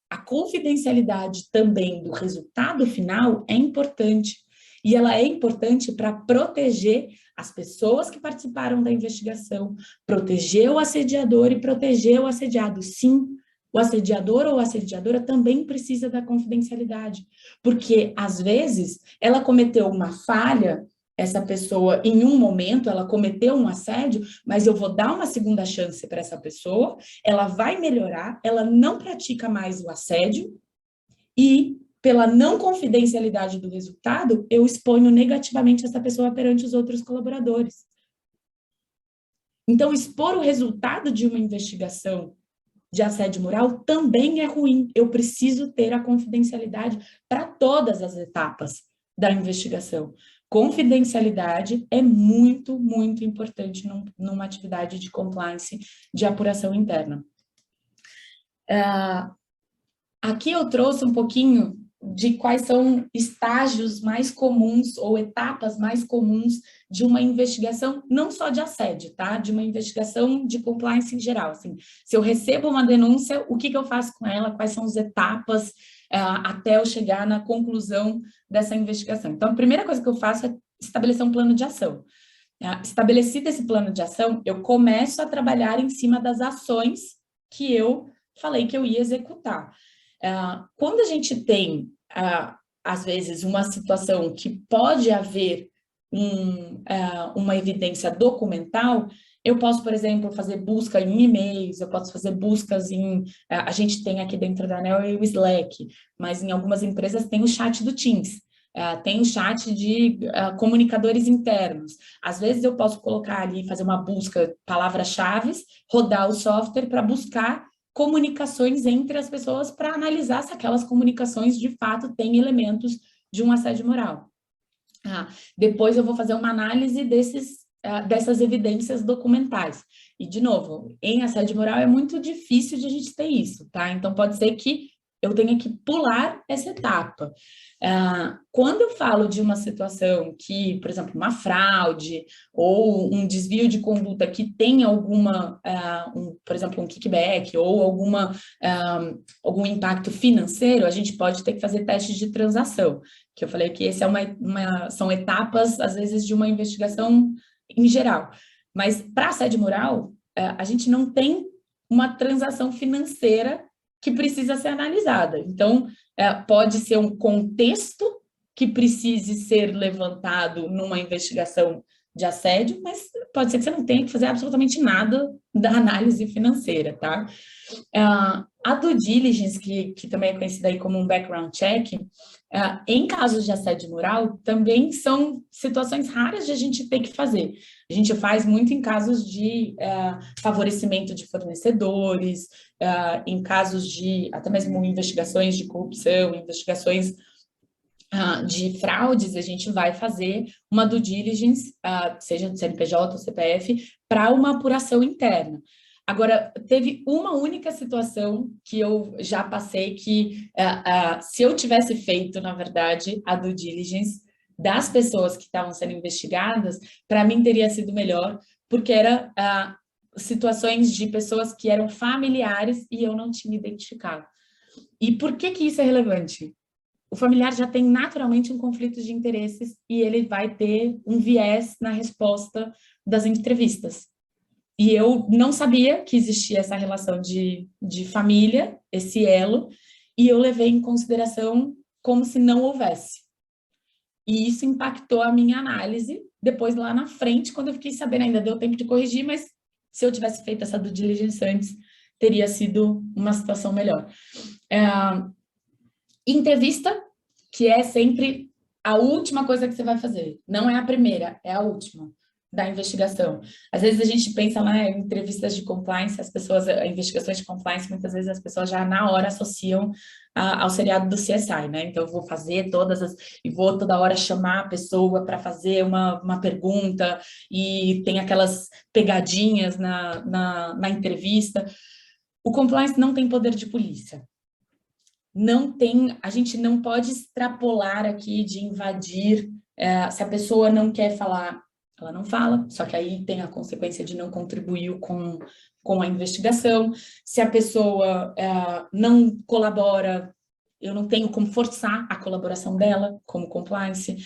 A confidencialidade também do resultado final é importante. E ela é importante para proteger as pessoas que participaram da investigação, proteger o assediador e proteger o assediado. Sim, o assediador ou a assediadora também precisa da confidencialidade, porque, às vezes, ela cometeu uma falha, essa pessoa, em um momento, ela cometeu um assédio, mas eu vou dar uma segunda chance para essa pessoa, ela vai melhorar, ela não pratica mais o assédio, e pela não confidencialidade do resultado, eu exponho negativamente essa pessoa perante os outros colaboradores. Então, expor o resultado de uma investigação de assédio moral também é ruim. Eu preciso ter a confidencialidade para todas as etapas da investigação. Confidencialidade é muito, muito importante numa atividade de compliance de apuração interna. Aqui eu trouxe um pouquinho de quais são estágios mais comuns ou etapas mais comuns de uma investigação, não só de assédio, tá? De uma investigação de compliance em geral. Assim, se eu recebo uma denúncia, o que eu faço com ela? Quais são as etapas até eu chegar na conclusão dessa investigação? Então, a primeira coisa que eu faço é estabelecer um plano de ação. Estabelecido esse plano de ação, eu começo a trabalhar em cima das ações que eu falei que eu ia executar. Quando a gente tem, às vezes, uma situação que pode haver uma evidência documental, eu posso, por exemplo, fazer busca em e-mails, eu posso fazer buscas em... a gente tem aqui dentro da ANEEL o Slack, mas em algumas empresas tem o chat do Teams, tem o chat de comunicadores internos. Às vezes eu posso colocar ali, fazer uma busca, palavras-chave, rodar o software para buscar comunicações entre as pessoas para analisar se aquelas comunicações de fato têm elementos de um assédio moral. Depois eu vou fazer uma análise dessas evidências documentais. E, de novo, em assédio moral é muito difícil de a gente ter isso, tá? Então, pode ser que eu tenha que pular essa etapa. Quando eu falo de uma situação que, por exemplo, uma fraude ou um desvio de conduta que tem alguma, por exemplo, um kickback ou algum impacto financeiro, a gente pode ter que fazer testes de transação, que eu falei que esse são etapas, às vezes, de uma investigação em geral. Mas, para assédio moral, a gente não tem uma transação financeira que precisa ser analisada. Então, pode ser um contexto que precise ser levantado numa investigação de assédio, mas pode ser que você não tenha que fazer absolutamente nada da análise financeira, tá? A due diligence, que também é conhecida aí como um background check, em casos de assédio moral, também são situações raras de a gente ter que fazer. A gente faz muito em casos de favorecimento de fornecedores, em casos de, até mesmo investigações de corrupção, investigações de fraudes, a gente vai fazer uma due diligence, seja do CNPJ ou CPF, para uma apuração interna. Agora, teve uma única situação que eu já passei que, se eu tivesse feito, na verdade, a due diligence das pessoas que estavam sendo investigadas, para mim teria sido melhor, porque era situações de pessoas que eram familiares e eu não tinha identificado. E por que isso é relevante? O familiar já tem naturalmente um conflito de interesses e ele vai ter um viés na resposta das entrevistas. E eu não sabia que existia essa relação de família, esse elo, e eu levei em consideração como se não houvesse. E isso impactou a minha análise, depois lá na frente, quando eu fiquei sabendo, ainda deu tempo de corrigir, mas se eu tivesse feito essa due diligence antes, teria sido uma situação melhor. Entrevista, que é sempre a última coisa que você vai fazer. Não é a primeira, é a última da investigação. Às vezes a gente pensa lá em entrevistas de compliance, investigações de compliance, muitas vezes as pessoas já na hora associam ao seriado do CSI, né? Então eu vou fazer e vou toda hora chamar a pessoa para fazer uma pergunta, e tem aquelas pegadinhas na entrevista. O compliance não tem poder de polícia. A gente não pode extrapolar aqui de invadir, se a pessoa não quer falar, ela não fala, só que aí tem a consequência de não contribuir com a investigação. Se a pessoa não colabora, eu não tenho como forçar a colaboração dela como compliance.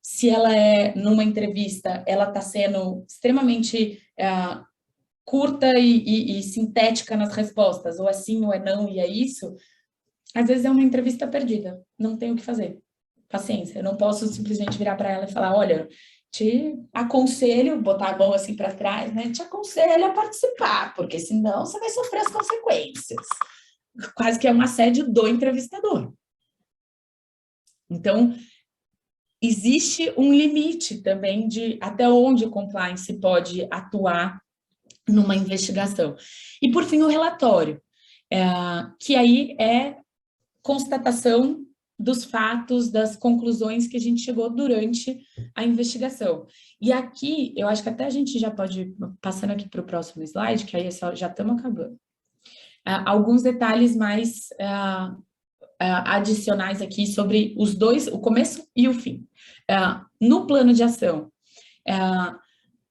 Se ela numa entrevista, ela está sendo extremamente curta e sintética nas respostas, ou é sim ou é não, e é isso, às vezes é uma entrevista perdida, não tem o que fazer. Paciência, eu não posso simplesmente virar para ela e falar, olha, te aconselho, botar a mão assim para trás, né? Te aconselho a participar, porque senão você vai sofrer as consequências. Quase que é um assédio do entrevistador. Então, existe um limite também de até onde o compliance pode atuar numa investigação. E, por fim, o relatório, que aí é constatação dos fatos, das conclusões que a gente chegou durante a investigação. E aqui, eu acho que até a gente já pode ir passando aqui para o próximo slide, que aí já estamos acabando. Alguns detalhes mais adicionais aqui sobre os dois, o começo e o fim. No plano de ação,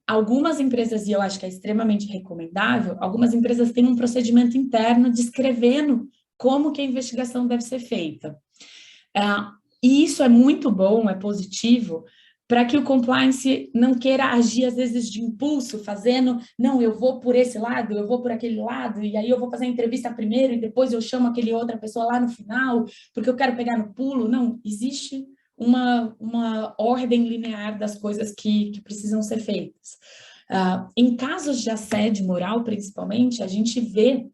algumas empresas, e eu acho que é extremamente recomendável, algumas empresas têm um procedimento interno descrevendo como que a investigação deve ser feita. E isso é muito bom, é positivo, para que o compliance não queira agir, às vezes, de impulso, não, eu vou por esse lado, eu vou por aquele lado, e aí eu vou fazer a entrevista primeiro, e depois eu chamo aquele outra pessoa lá no final, porque eu quero pegar no pulo. Não, existe uma ordem linear das coisas que precisam ser feitas. Em casos de assédio moral, principalmente, a gente vê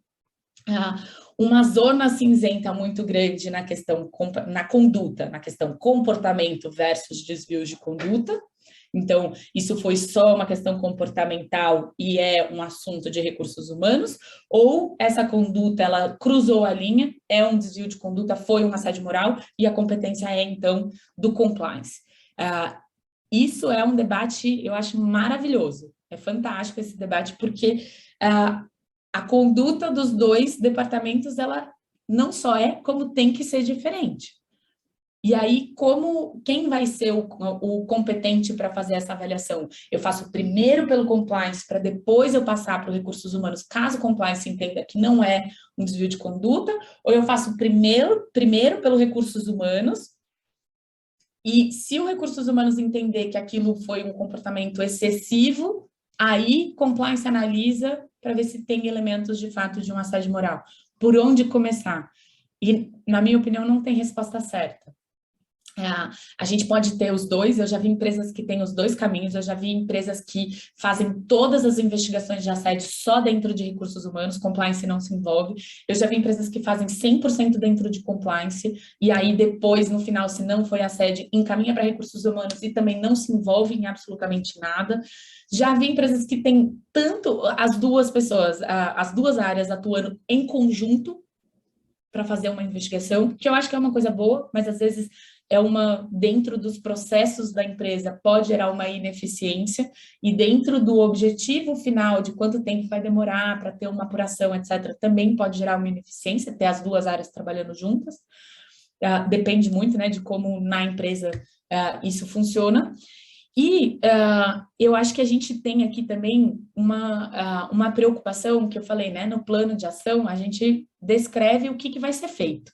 uma zona cinzenta muito grande na questão na conduta, na questão comportamento versus desvios de conduta. Então, isso foi só uma questão comportamental e é um assunto de recursos humanos, ou essa conduta, ela cruzou a linha, é um desvio de conduta, foi um assédio moral, e a competência é, então, do compliance. Isso é um debate, eu acho, maravilhoso. É fantástico esse debate, porque a conduta dos dois departamentos, ela não só é, como tem que ser diferente. E aí, quem vai ser o competente para fazer essa avaliação? Eu faço primeiro pelo compliance, para depois eu passar para os recursos humanos, caso o compliance entenda que não é um desvio de conduta, ou eu faço primeiro pelo recursos humanos, e se o recursos humanos entender que aquilo foi um comportamento excessivo, aí compliance analisa para ver se tem elementos de fato de um assédio moral. Por onde começar? E, na minha opinião, não tem resposta certa. A gente pode ter os dois, eu já vi empresas que têm os dois caminhos, eu já vi empresas que fazem todas as investigações de assédio só dentro de recursos humanos, compliance não se envolve. Eu já vi empresas que fazem 100% dentro de compliance, e aí depois, no final, se não foi assédio, encaminha para recursos humanos e também não se envolve em absolutamente nada. Já vi empresas que têm tanto as duas pessoas, as duas áreas atuando em conjunto para fazer uma investigação, que eu acho que é uma coisa boa, mas às vezes dentro dos processos da empresa pode gerar uma ineficiência, e dentro do objetivo final de quanto tempo vai demorar para ter uma apuração, etc., também pode gerar uma ineficiência, ter as duas áreas trabalhando juntas. Depende muito, né, de como na empresa isso funciona. E eu acho que a gente tem aqui também uma preocupação, que eu falei, né, no plano de ação, a gente descreve o que vai ser feito.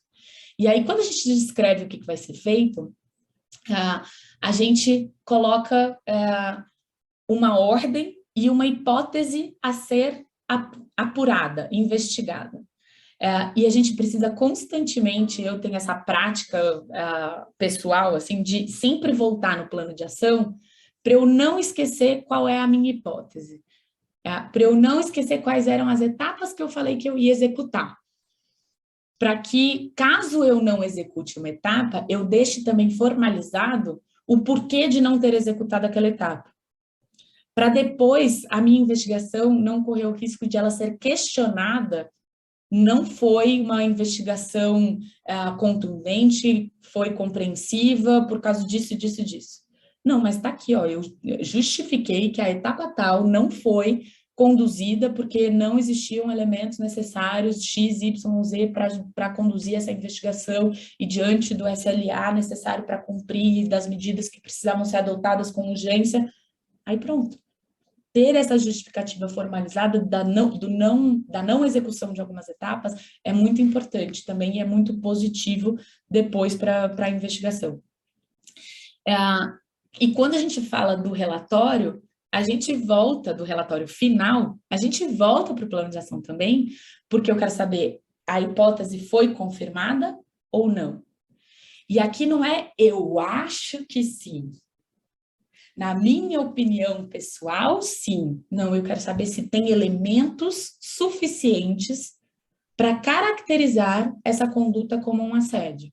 E aí, quando a gente descreve o que vai ser feito, a gente coloca uma ordem e uma hipótese a ser apurada, investigada. E a gente precisa constantemente, eu tenho essa prática pessoal, assim, de sempre voltar no plano de ação, para eu não esquecer qual é a minha hipótese. para eu não esquecer quais eram as etapas que eu falei que eu ia executar. Para que, caso eu não execute uma etapa, eu deixe também formalizado o porquê de não ter executado aquela etapa. Para depois, a minha investigação não correr o risco de ela ser questionada. Não foi uma investigação contundente, foi compreensiva por causa disso, disso, disso. Não, mas está aqui, ó, eu justifiquei que a etapa tal não foi conduzida porque não existiam elementos necessários X, Y, Z para conduzir essa investigação e diante do SLA necessário para cumprir das medidas que precisavam ser adotadas com urgência. Aí pronto. Ter essa justificativa formalizada da não execução de algumas etapas é muito importante também e é muito positivo depois para a investigação. E quando a gente fala do relatório, a gente volta do relatório final, a gente volta para o plano de ação também, porque eu quero saber, a hipótese foi confirmada ou não? E aqui não é eu acho que sim. Na minha opinião pessoal, sim. Não, eu quero saber se tem elementos suficientes para caracterizar essa conduta como um assédio.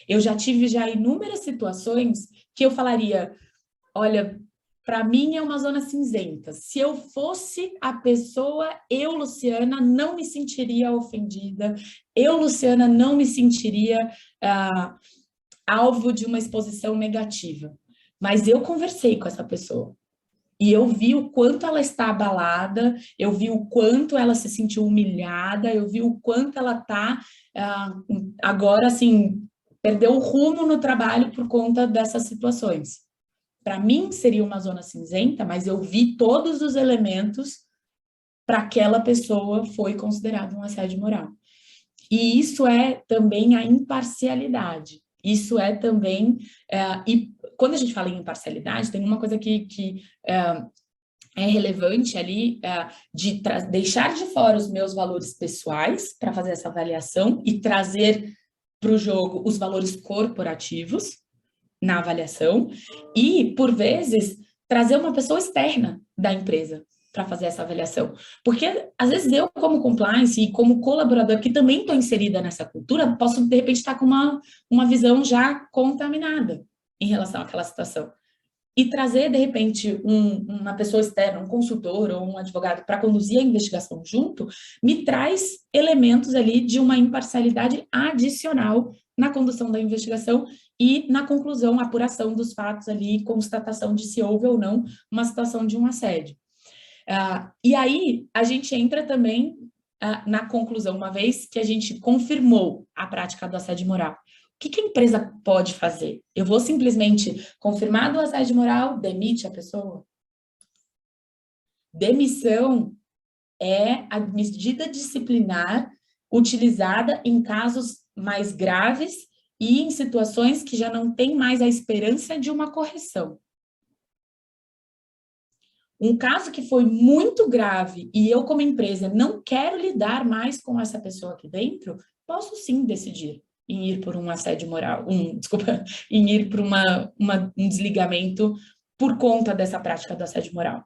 Eu já tive inúmeras situações que eu falaria, olha, para mim é uma zona cinzenta. Se eu fosse a pessoa, eu, Luciana, não me sentiria ofendida. Eu, Luciana, não me sentiria alvo de uma exposição negativa. Mas eu conversei com essa pessoa e eu vi o quanto ela está abalada, eu vi o quanto ela se sentiu humilhada, eu vi o quanto ela está agora, assim, perdeu o rumo no trabalho por conta dessas situações. Para mim seria uma zona cinzenta, mas eu vi todos os elementos para aquela pessoa foi considerado um assédio moral. E isso é também a imparcialidade. Isso é também... e quando a gente fala em imparcialidade, tem uma coisa que é relevante ali, de deixar de fora os meus valores pessoais para fazer essa avaliação e trazer para o jogo os valores corporativos na avaliação e, por vezes, trazer uma pessoa externa da empresa para fazer essa avaliação. Porque, às vezes, eu, como compliance e como colaborador, que também estou inserida nessa cultura, posso, de repente, estar com uma visão já contaminada em relação àquela situação. E trazer, de repente, uma pessoa externa, um consultor ou um advogado para conduzir a investigação junto, me traz elementos ali de uma imparcialidade adicional na condução da investigação e na conclusão, apuração dos fatos ali, constatação de se houve ou não uma situação de um assédio. E aí, a gente entra também na conclusão, uma vez que a gente confirmou a prática do assédio moral. O que a empresa pode fazer? Eu vou simplesmente, confirmado o assédio moral, demite a pessoa? Demissão é a medida disciplinar utilizada em casos mais graves e em situações que já não tem mais a esperança de uma correção. Um caso que foi muito grave e eu, como empresa, não quero lidar mais com essa pessoa aqui dentro, posso sim decidir em ir por um assédio moral, em ir por um desligamento por conta dessa prática do assédio moral.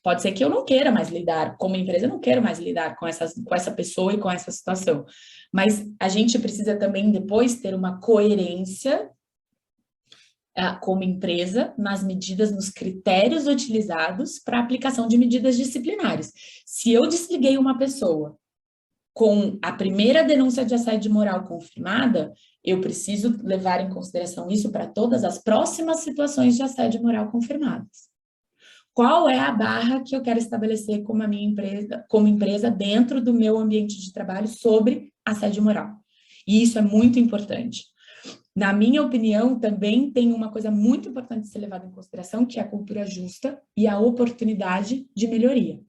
Pode ser que eu não queira mais lidar, como empresa, eu não quero mais lidar com essa pessoa e com essa situação. Mas a gente precisa também depois ter uma coerência como empresa, nas medidas, nos critérios utilizados para a aplicação de medidas disciplinares. Se eu desliguei uma pessoa com a primeira denúncia de assédio moral confirmada, eu preciso levar em consideração isso para todas as próximas situações de assédio moral confirmadas. Qual é a barra que eu quero estabelecer como empresa dentro do meu ambiente de trabalho sobre assédio moral? E isso é muito importante. Na minha opinião, também tem uma coisa muito importante de ser levada em consideração, que é a cultura justa e a oportunidade de melhoria.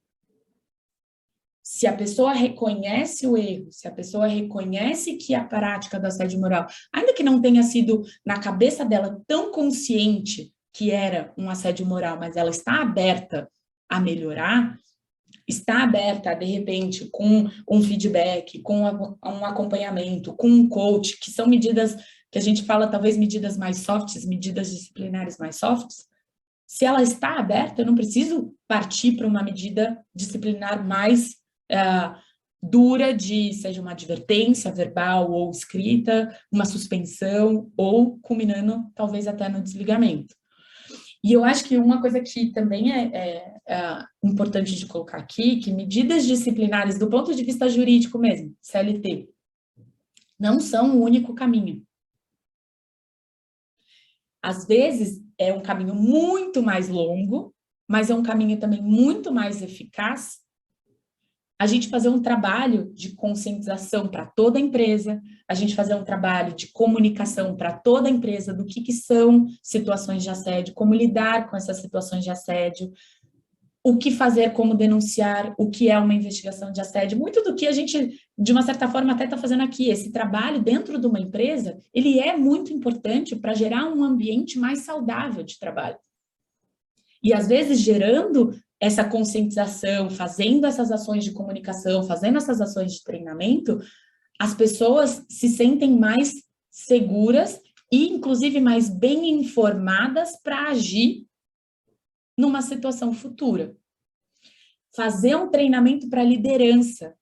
Se a pessoa reconhece o erro, se a pessoa reconhece que a prática do assédio moral, ainda que não tenha sido na cabeça dela tão consciente que era um assédio moral, mas ela está aberta a melhorar, está aberta, de repente, com um feedback, com um acompanhamento, com um coach, que são medidas que a gente fala, talvez medidas mais softs, medidas disciplinares mais softs, Se ela está aberta, eu não preciso partir para uma medida disciplinar mais dura, seja uma advertência verbal ou escrita, uma suspensão, ou culminando talvez até no desligamento. E eu acho que uma coisa que também é importante de colocar aqui, que medidas disciplinares do ponto de vista jurídico mesmo, CLT, não são o único caminho. Às vezes é um caminho muito mais longo, mas é um caminho também muito mais eficaz a gente fazer um trabalho de conscientização para toda a empresa, a gente fazer um trabalho de comunicação para toda a empresa do que são situações de assédio, como lidar com essas situações de assédio, o que fazer, como denunciar, o que é uma investigação de assédio, muito do que a gente, de uma certa forma, até está fazendo aqui. Esse trabalho dentro de uma empresa, ele é muito importante para gerar um ambiente mais saudável de trabalho. E, às vezes, gerando essa conscientização, fazendo essas ações de comunicação, fazendo essas ações de treinamento, as pessoas se sentem mais seguras e, inclusive, mais bem informadas para agir numa situação futura. Fazer um treinamento para liderança.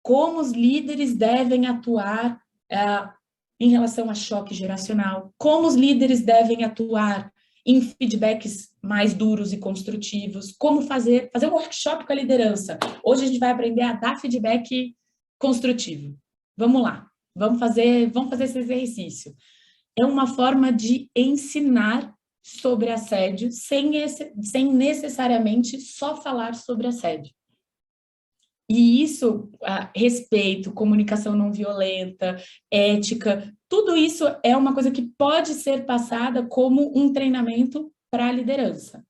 Como os líderes devem atuar em relação a choque geracional. Como os líderes devem atuar em feedbacks mais duros e construtivos. Como fazer um workshop com a liderança. Hoje a gente vai aprender a dar feedback construtivo. Vamos lá. Vamos fazer esse exercício. É uma forma de ensinar sobre assédio, sem necessariamente só falar sobre assédio. E isso, respeito, comunicação não violenta, ética, tudo isso é uma coisa que pode ser passada como um treinamento para a liderança.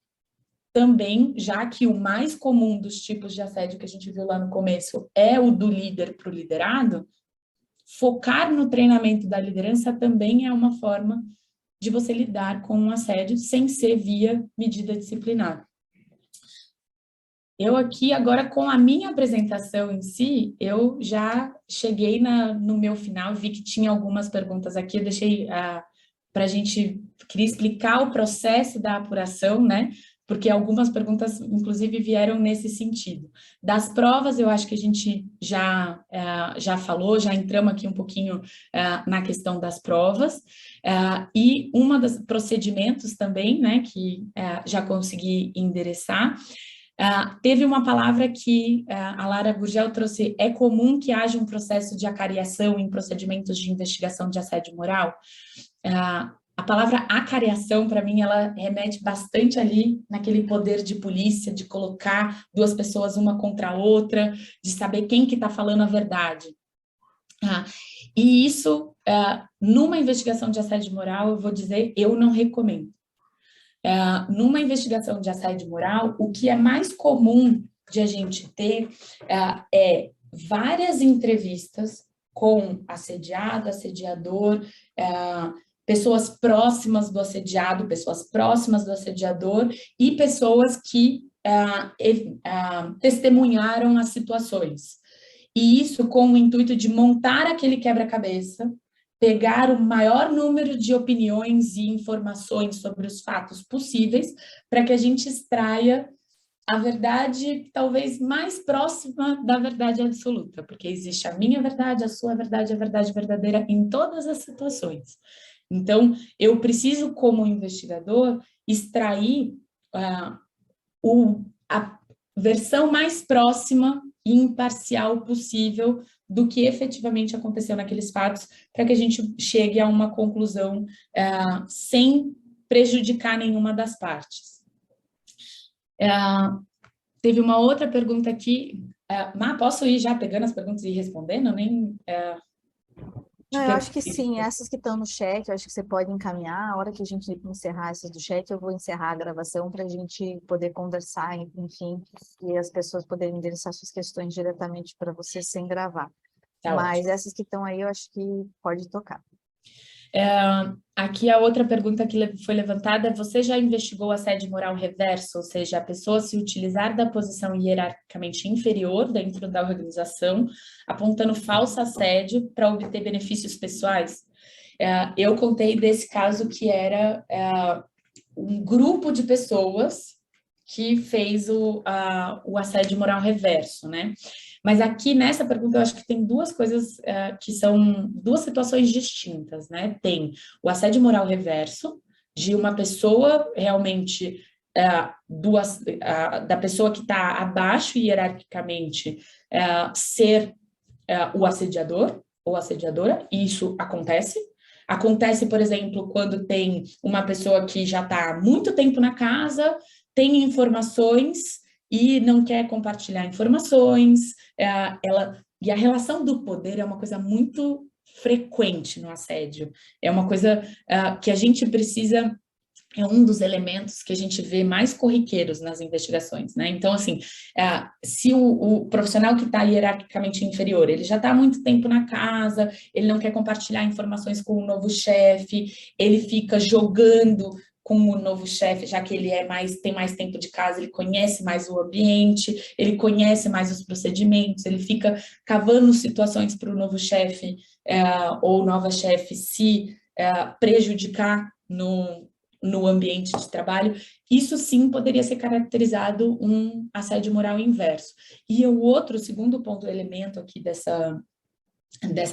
Também, já que o mais comum dos tipos de assédio que a gente viu lá no começo é o do líder para o liderado, focar no treinamento da liderança também é uma forma de você lidar com um assédio sem ser via medida disciplinar. Eu aqui, agora, com a minha apresentação em si, eu já cheguei no meu final, vi que tinha algumas perguntas aqui, eu deixei para a gente, queria explicar o processo da apuração, né? Porque algumas perguntas, inclusive, vieram nesse sentido. Das provas, eu acho que a gente já falou, já entramos aqui um pouquinho na questão das provas, e uma dos procedimentos também, né, que já consegui endereçar. Teve uma palavra que a Lara Gurgel trouxe, é comum que haja um processo de acariação em procedimentos de investigação de assédio moral. A palavra acariação, para mim, ela remete bastante ali naquele poder de polícia, de colocar duas pessoas uma contra a outra, de saber quem que está falando a verdade. E isso, numa investigação de assédio moral, eu vou dizer, eu não recomendo. Numa investigação de assédio moral, o que é mais comum de a gente ter é várias entrevistas com assediado, assediador, pessoas próximas do assediado, pessoas próximas do assediador e pessoas que testemunharam as situações. E isso com o intuito de montar aquele quebra-cabeça, pegar o maior número de opiniões e informações sobre os fatos possíveis, para que a gente extraia a verdade talvez mais próxima da verdade absoluta, porque existe a minha verdade, a sua verdade, a verdade verdadeira em todas as situações. Então, eu preciso, como investigador, extrair a versão mais próxima e imparcial possível do que efetivamente aconteceu naqueles fatos, para que a gente chegue a uma conclusão sem prejudicar nenhuma das partes. Teve uma outra pergunta aqui. Má, posso ir já pegando as perguntas e respondendo? Não, eu acho que sim, essas que estão no chat, eu acho que você pode encaminhar. A hora que a gente encerrar essas do chat, eu vou encerrar a gravação para a gente poder conversar, enfim, e as pessoas poderem endereçar suas questões diretamente para você sem gravar. Tá. Mas ótimo. essas que estão aí, eu acho que pode tocar. Aqui a outra pergunta que foi levantada, você já investigou assédio moral reverso, ou seja, a pessoa se utilizar da posição hierarquicamente inferior dentro da organização, apontando falso assédio para obter benefícios pessoais? Eu contei desse caso que era um grupo de pessoas que fez o assédio moral reverso, né? Mas aqui nessa pergunta eu acho que tem duas coisas que são duas situações distintas, né? Tem o assédio moral reverso, de uma pessoa realmente, da pessoa que está abaixo hierarquicamente, ser o assediador ou assediadora, e isso acontece. Acontece, por exemplo, quando tem uma pessoa que já está há muito tempo na casa, tem informações e não quer compartilhar informações, e a relação do poder é uma coisa muito frequente no assédio, é uma coisa que a gente precisa, é um dos elementos que a gente vê mais corriqueiros nas investigações, né? Então, assim, se o profissional que está hierarquicamente inferior, ele já está há muito tempo na casa, ele não quer compartilhar informações com o novo chefe, ele fica jogando com o novo chefe, já que ele tem mais tempo de casa, ele conhece mais o ambiente, ele conhece mais os procedimentos, ele fica cavando situações para o novo chefe ou nova chefe se prejudicar no ambiente de trabalho, isso sim poderia ser caracterizado um assédio moral inverso. E o segundo ponto, elemento aqui dessa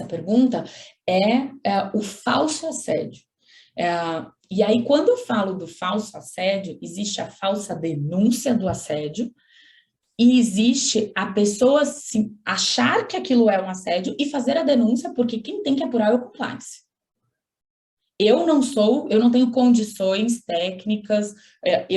pergunta é o falso assédio. E aí, quando eu falo do falso assédio, existe a falsa denúncia do assédio e existe a pessoa achar que aquilo é um assédio e fazer a denúncia, porque quem tem que apurar é o compliance. Eu não tenho condições técnicas,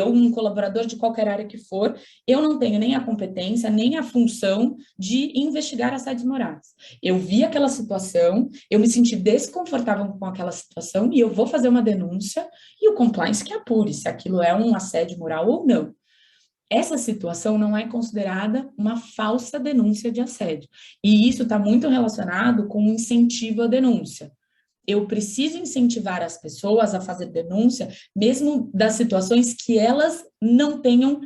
um colaborador de qualquer área que for, eu não tenho nem a competência, nem a função de investigar assédios morais. Eu vi aquela situação, eu me senti desconfortável com aquela situação e eu vou fazer uma denúncia e o compliance que apure se aquilo é um assédio moral ou não. Essa situação não é considerada uma falsa denúncia de assédio. E isso está muito relacionado com o incentivo à denúncia. Eu preciso incentivar as pessoas a fazer denúncia, mesmo das situações que elas não tenham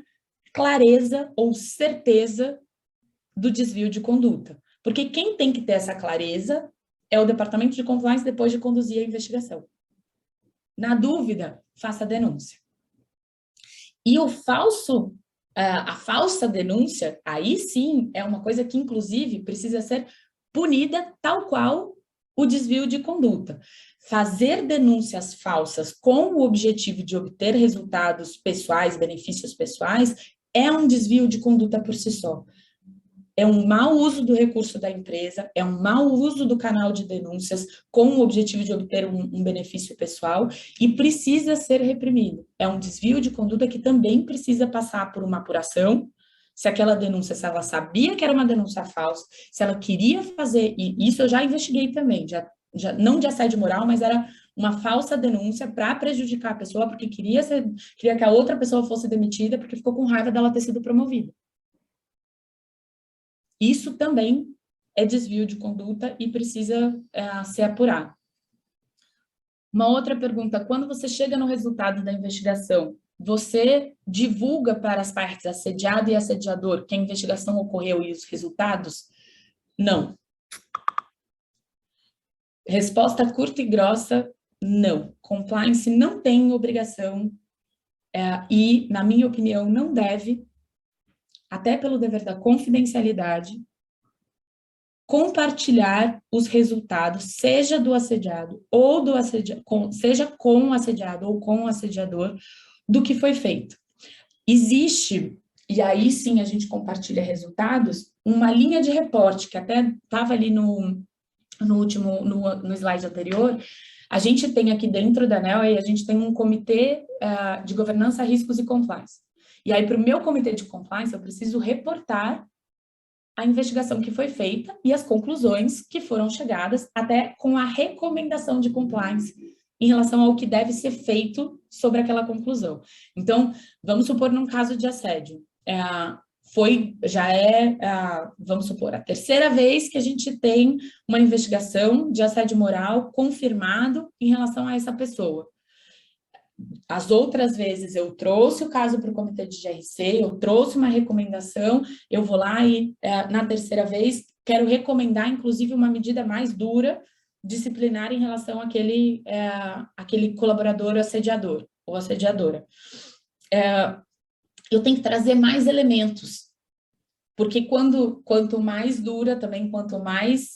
clareza ou certeza do desvio de conduta. Porque quem tem que ter essa clareza é o Departamento de Compliance depois de conduzir a investigação. Na dúvida, faça a denúncia. E a falsa denúncia, aí sim, é uma coisa que, inclusive, precisa ser punida tal qual o desvio de conduta. Fazer denúncias falsas com o objetivo de obter resultados pessoais, benefícios pessoais, é um desvio de conduta por si só. É um mau uso do recurso da empresa, é um mau uso do canal de denúncias com o objetivo de obter um benefício pessoal e precisa ser reprimido. É um desvio de conduta que também precisa passar por uma apuração, se aquela denúncia, se ela sabia que era uma denúncia falsa, se ela queria fazer, e isso eu já investiguei também, não de assédio moral, mas era uma falsa denúncia para prejudicar a pessoa, porque queria que a outra pessoa fosse demitida, porque ficou com raiva dela ter sido promovida. Isso também é desvio de conduta e precisa ser apurado. Uma outra pergunta, quando você chega no resultado da investigação, você divulga para as partes assediado e assediador que a investigação ocorreu e os resultados? Não. Resposta curta e grossa, não. Compliance não tem obrigação e, na minha opinião, não deve, até pelo dever da confidencialidade, compartilhar os resultados, seja do assediado ou do assediador, seja com o assediado ou com o assediador, do que foi feito. Existe, e aí sim a gente compartilha resultados, uma linha de reporte, que até estava ali no slide anterior, a gente tem aqui dentro da ANEEL, a gente tem um comitê de governança, riscos e compliance. E aí, para o meu comitê de compliance, eu preciso reportar a investigação que foi feita e as conclusões que foram chegadas, até com a recomendação de compliance em relação ao que deve ser feito sobre aquela conclusão. Então, vamos supor num caso de assédio, vamos supor, a terceira vez que a gente tem uma investigação de assédio moral confirmado em relação a essa pessoa. As outras vezes eu trouxe o caso para o comitê de GRC, eu trouxe uma recomendação, eu vou lá e na terceira vez quero recomendar, inclusive, uma medida mais dura, disciplinar em relação àquele colaborador assediador. ou assediadora. Eu tenho que trazer mais elementos, porque quanto mais dura também, quanto mais...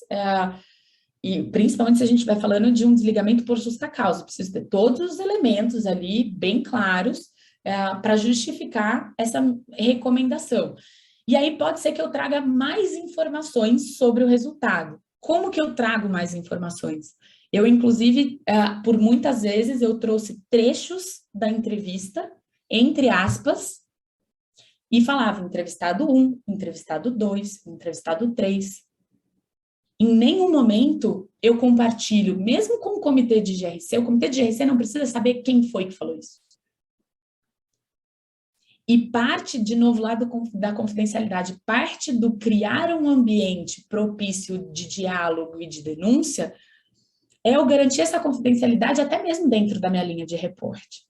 e principalmente se a gente estiver falando de um desligamento por justa causa, preciso ter todos os elementos ali bem claros para justificar essa recomendação. E aí pode ser que eu traga mais informações sobre o resultado. Como que eu trago mais informações? Eu, inclusive, por muitas vezes, eu trouxe trechos da entrevista, entre aspas, e falava entrevistado 1, entrevistado 2, entrevistado 3. Em nenhum momento eu compartilho, mesmo com o comitê de GRC, o comitê de GRC não precisa saber quem foi que falou isso. E parte, de novo, lá da confidencialidade, parte do criar um ambiente propício de diálogo e de denúncia, é eu garantir essa confidencialidade até mesmo dentro da minha linha de reporte.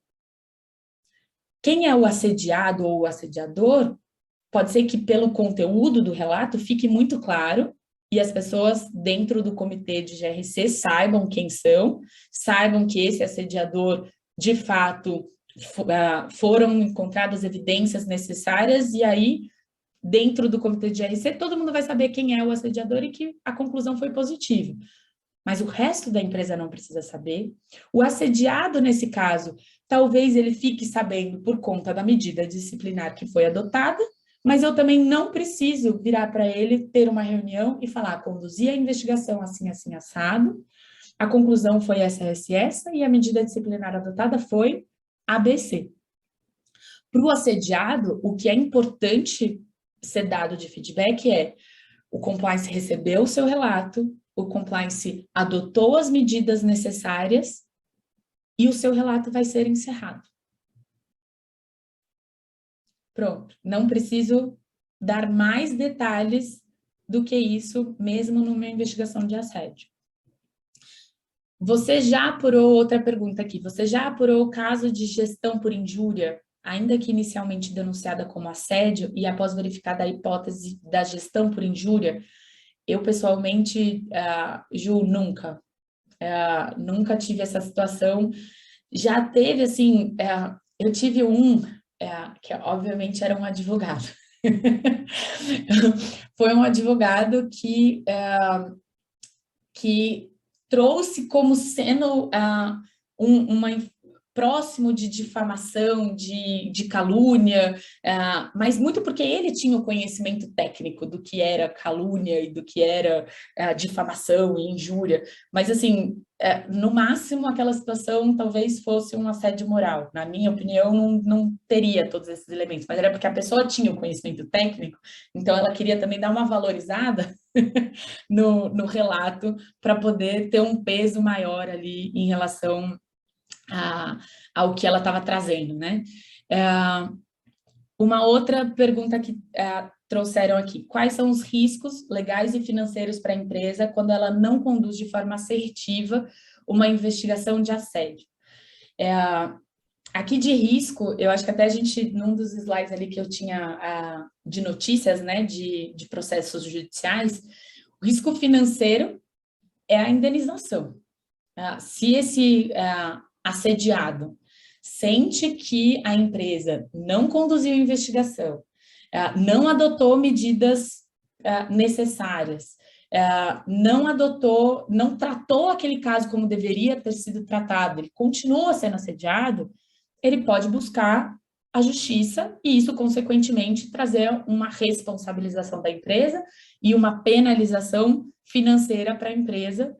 Quem é o assediado ou o assediador, pode ser que pelo conteúdo do relato fique muito claro e as pessoas dentro do comitê de GRC saibam quem são, saibam que esse assediador, de fato, foram encontradas evidências necessárias e aí, dentro do comitê de GRC, todo mundo vai saber quem é o assediador e que a conclusão foi positiva. Mas o resto da empresa não precisa saber. O assediado, nesse caso, talvez ele fique sabendo por conta da medida disciplinar que foi adotada, mas eu também não preciso virar para ele, ter uma reunião e falar, conduzir a investigação assim, assim, assado, a conclusão foi essa, e a medida disciplinar adotada foi ABC. Para o assediado, o que é importante ser dado de feedback é o compliance recebeu o seu relato, o compliance adotou as medidas necessárias e o seu relato vai ser encerrado. Pronto, não preciso dar mais detalhes do que isso, mesmo numa investigação de assédio. Você já apurou, outra pergunta aqui, você já apurou o caso de gestão por injúria, ainda que inicialmente denunciada como assédio e após verificada a hipótese da gestão por injúria? Eu, pessoalmente, Ju, nunca tive essa situação. Já teve, assim, eu tive que obviamente era um advogado. Foi um advogado que trouxe como sendo próximo de difamação, de calúnia, mas muito porque ele tinha o conhecimento técnico do que era calúnia e do que era difamação e injúria, mas assim, no máximo aquela situação talvez fosse um assédio moral, na minha opinião não teria todos esses elementos, mas era porque a pessoa tinha o conhecimento técnico, então ela queria também dar uma valorizada no relato para poder ter um peso maior ali em relação ao que ela estava trazendo, né? Uma outra pergunta que trouxeram aqui, quais são os riscos legais e financeiros para a empresa quando ela não conduz de forma assertiva uma investigação de assédio? Aqui de risco, eu acho que até a gente, num dos slides ali que eu tinha de notícias, né, de processos judiciais, o risco financeiro é a indenização. Se esse assediado sente que a empresa não conduziu a investigação, não adotou medidas necessárias, não tratou aquele caso como deveria ter sido tratado, ele continua sendo assediado, ele pode buscar a justiça e isso, consequentemente, trazer uma responsabilização da empresa e uma penalização financeira para a empresa.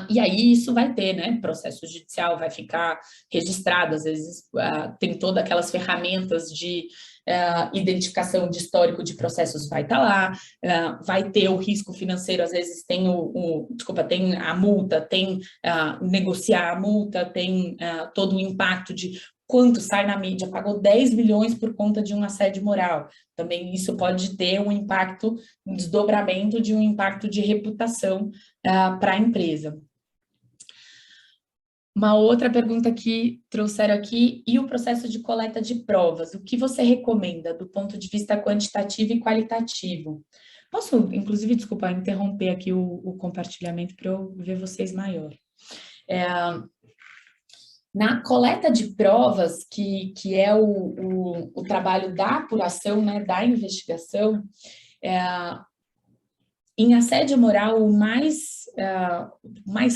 E aí isso vai ter, né, processo judicial, vai ficar registrado, às vezes tem todas aquelas ferramentas de identificação de histórico de processos, vai estar lá, vai ter o risco financeiro, às vezes tem tem a multa, tem negociar a multa, tem todo o impacto de quanto sai na mídia, pagou 10 milhões por conta de um assédio moral. Também isso pode ter um impacto, um desdobramento de um impacto de reputação para a empresa. Uma outra pergunta que trouxeram aqui, e o processo de coleta de provas? O que você recomenda do ponto de vista quantitativo e qualitativo? Posso, inclusive, desculpa, interromper aqui o compartilhamento para eu ver vocês maior. Na coleta de provas, que é o trabalho da apuração, né, da investigação, em assédio moral, o mais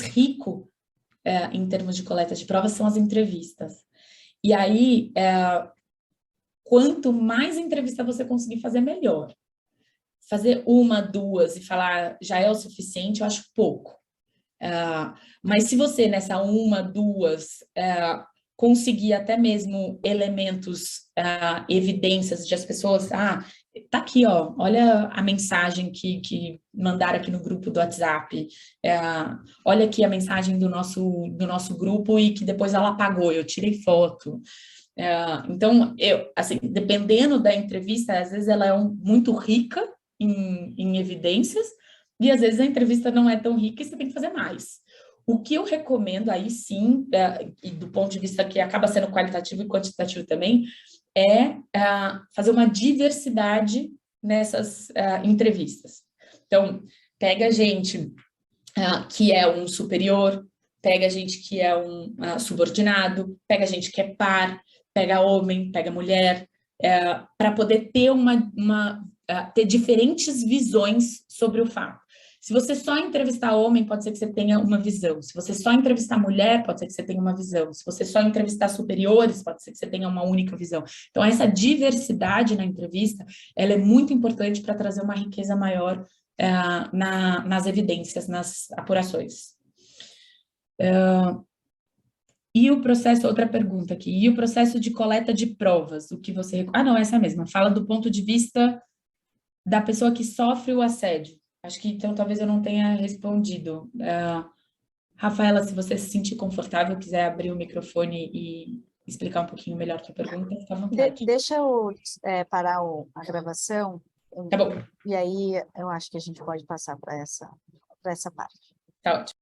rico em termos de coleta de provas são as entrevistas. E aí, quanto mais entrevista você conseguir fazer, melhor. Fazer uma, duas e falar já é o suficiente, eu acho pouco. Mas se você, nessa uma, duas, conseguir até mesmo elementos, evidências de as pessoas, tá aqui, ó, olha a mensagem que mandaram aqui no grupo do WhatsApp, olha aqui a mensagem do nosso grupo e que depois ela apagou, eu tirei foto. Então, assim, dependendo da entrevista, às vezes ela é muito rica em evidências, e às vezes a entrevista não é tão rica e você tem que fazer mais. O que eu recomendo aí sim, e do ponto de vista que acaba sendo qualitativo e quantitativo também, é fazer uma diversidade nessas entrevistas. Então, pega gente que é um superior, pega gente que é um subordinado, pega gente que é par, pega homem, pega mulher, para poder ter ter diferentes visões sobre o fato. Se você só entrevistar homem, pode ser que você tenha uma visão. Se você só entrevistar mulher, pode ser que você tenha uma visão. Se você só entrevistar superiores, pode ser que você tenha uma única visão. Então, essa diversidade na entrevista, ela é muito importante para trazer uma riqueza maior nas evidências, nas apurações. E o processo, outra pergunta aqui, e o processo de coleta de provas, o que você... não, essa mesma, fala do ponto de vista da pessoa que sofre o assédio. Acho que, então, talvez eu não tenha respondido. Rafaela, se você se sentir confortável, quiser abrir o microfone e explicar um pouquinho melhor a tua pergunta, fica à vontade. Deixa eu parar a gravação. Tá bom. E aí eu acho que a gente pode passar para essa parte. Tá ótimo.